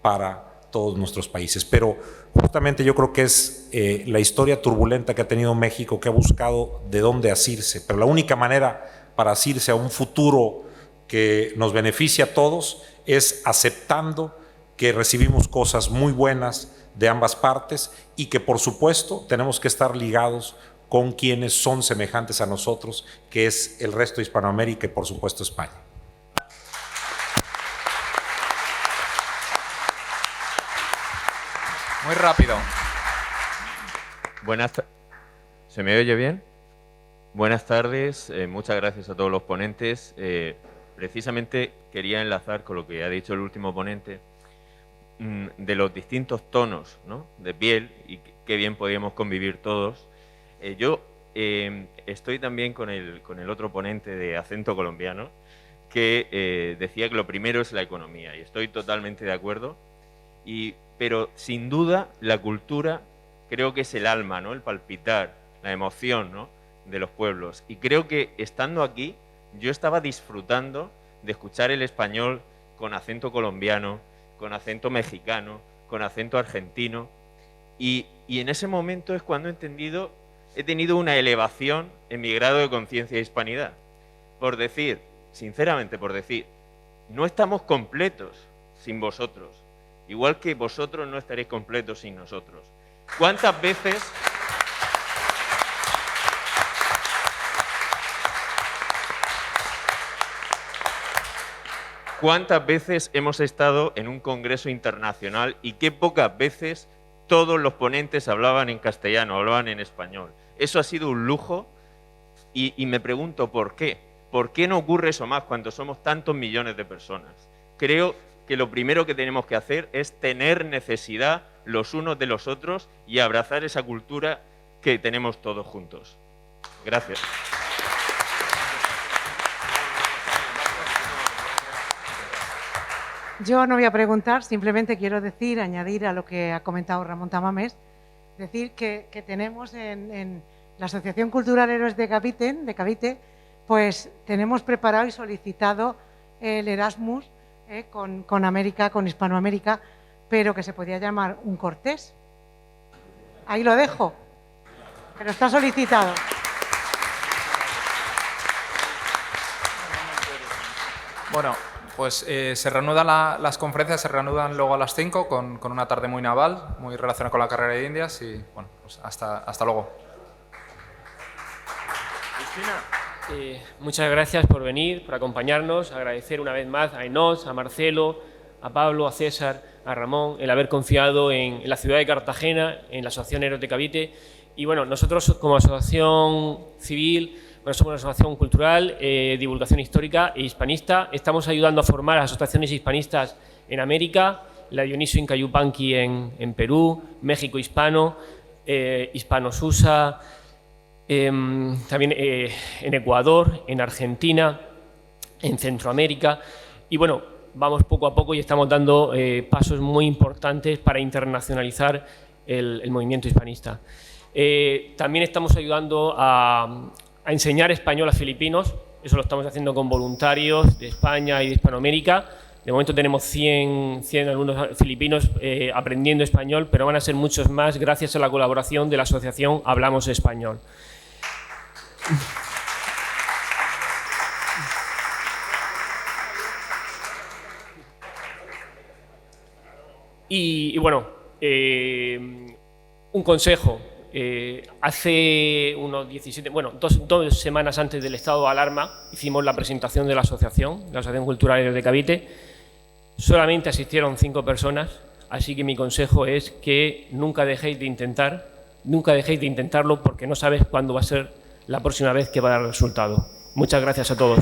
para todos nuestros países. Pero justamente yo creo que es la historia turbulenta que ha tenido México, que ha buscado de dónde asirse, pero la única manera para asirse a un futuro que nos beneficie a todos es aceptando que recibimos cosas muy buenas de ambas partes y que por supuesto tenemos que estar ligados con quienes son semejantes a nosotros, que es el resto de Hispanoamérica y por supuesto España. Muy rápido. ¿Se me oye bien? Buenas tardes, muchas gracias a todos los ponentes. Precisamente quería enlazar con lo que ha dicho el último ponente, de los distintos tonos, ¿no?, de piel, y qué bien podíamos convivir todos. Yo estoy también con el otro ponente de acento colombiano, que decía que lo primero es la economía, y estoy totalmente de acuerdo, pero sin duda la cultura creo que es el alma, ¿no?, el palpitar, la emoción, ¿no?, de los pueblos. Y creo que estando aquí yo estaba disfrutando de escuchar el español con acento colombiano, con acento mexicano, con acento argentino, y en ese momento es cuando he tenido una elevación en mi grado de conciencia de hispanidad. Por decir, sinceramente por decir, no estamos completos sin vosotros, igual que vosotros no estaréis completos sin nosotros. ¿Cuántas veces hemos estado en un congreso internacional y qué pocas veces todos los ponentes hablaban en castellano, hablaban en español? Eso ha sido un lujo y me pregunto ¿por qué? ¿Por qué no ocurre eso más cuando somos tantos millones de personas? Creo que lo primero que tenemos que hacer es tener necesidad los unos de los otros y abrazar esa cultura que tenemos todos juntos. Gracias. Yo no voy a preguntar, simplemente quiero decir, añadir a lo que ha comentado Ramón Tamames, decir que tenemos en la Asociación Cultural Héroes de Cavite, pues tenemos preparado y solicitado el Erasmus con América, con Hispanoamérica, pero que se podía llamar un Cortés. Ahí lo dejo, pero está solicitado. Bueno, pues se reanudan las conferencias, se reanudan luego a las 5 con una tarde muy naval, muy relacionada con la carrera de Indias y bueno, pues hasta luego. Muchas gracias por venir, por acompañarnos, agradecer una vez más a Enos, a Marcelo, a Pablo, a César, a Ramón, el haber confiado en la ciudad de Cartagena, en la Asociación Héroes de Cavite. Y bueno, nosotros como asociación civil, somos una asociación cultural, divulgación histórica e hispanista. Estamos ayudando a formar asociaciones hispanistas en América, la Dionisio Inca Yupanqui en Perú, México Hispano, Hispanos USA, también en Ecuador, en Argentina, en Centroamérica. Y bueno, vamos poco a poco y estamos dando pasos muy importantes para internacionalizar el movimiento hispanista. También estamos ayudando a enseñar español a filipinos. Eso lo estamos haciendo con voluntarios de España y de Hispanoamérica. De momento tenemos 100 alumnos filipinos aprendiendo español, pero van a ser muchos más gracias a la colaboración de la asociación Hablamos Español. Y bueno, un consejo. Hace unos 2 semanas antes del estado de alarma hicimos la presentación de la Asociación Cultural Héroes de Cavite. Solamente asistieron 5 personas, así que mi consejo es que nunca dejéis de intentarlo porque no sabes cuándo va a ser la próxima vez que va a dar resultado. Muchas gracias a todos.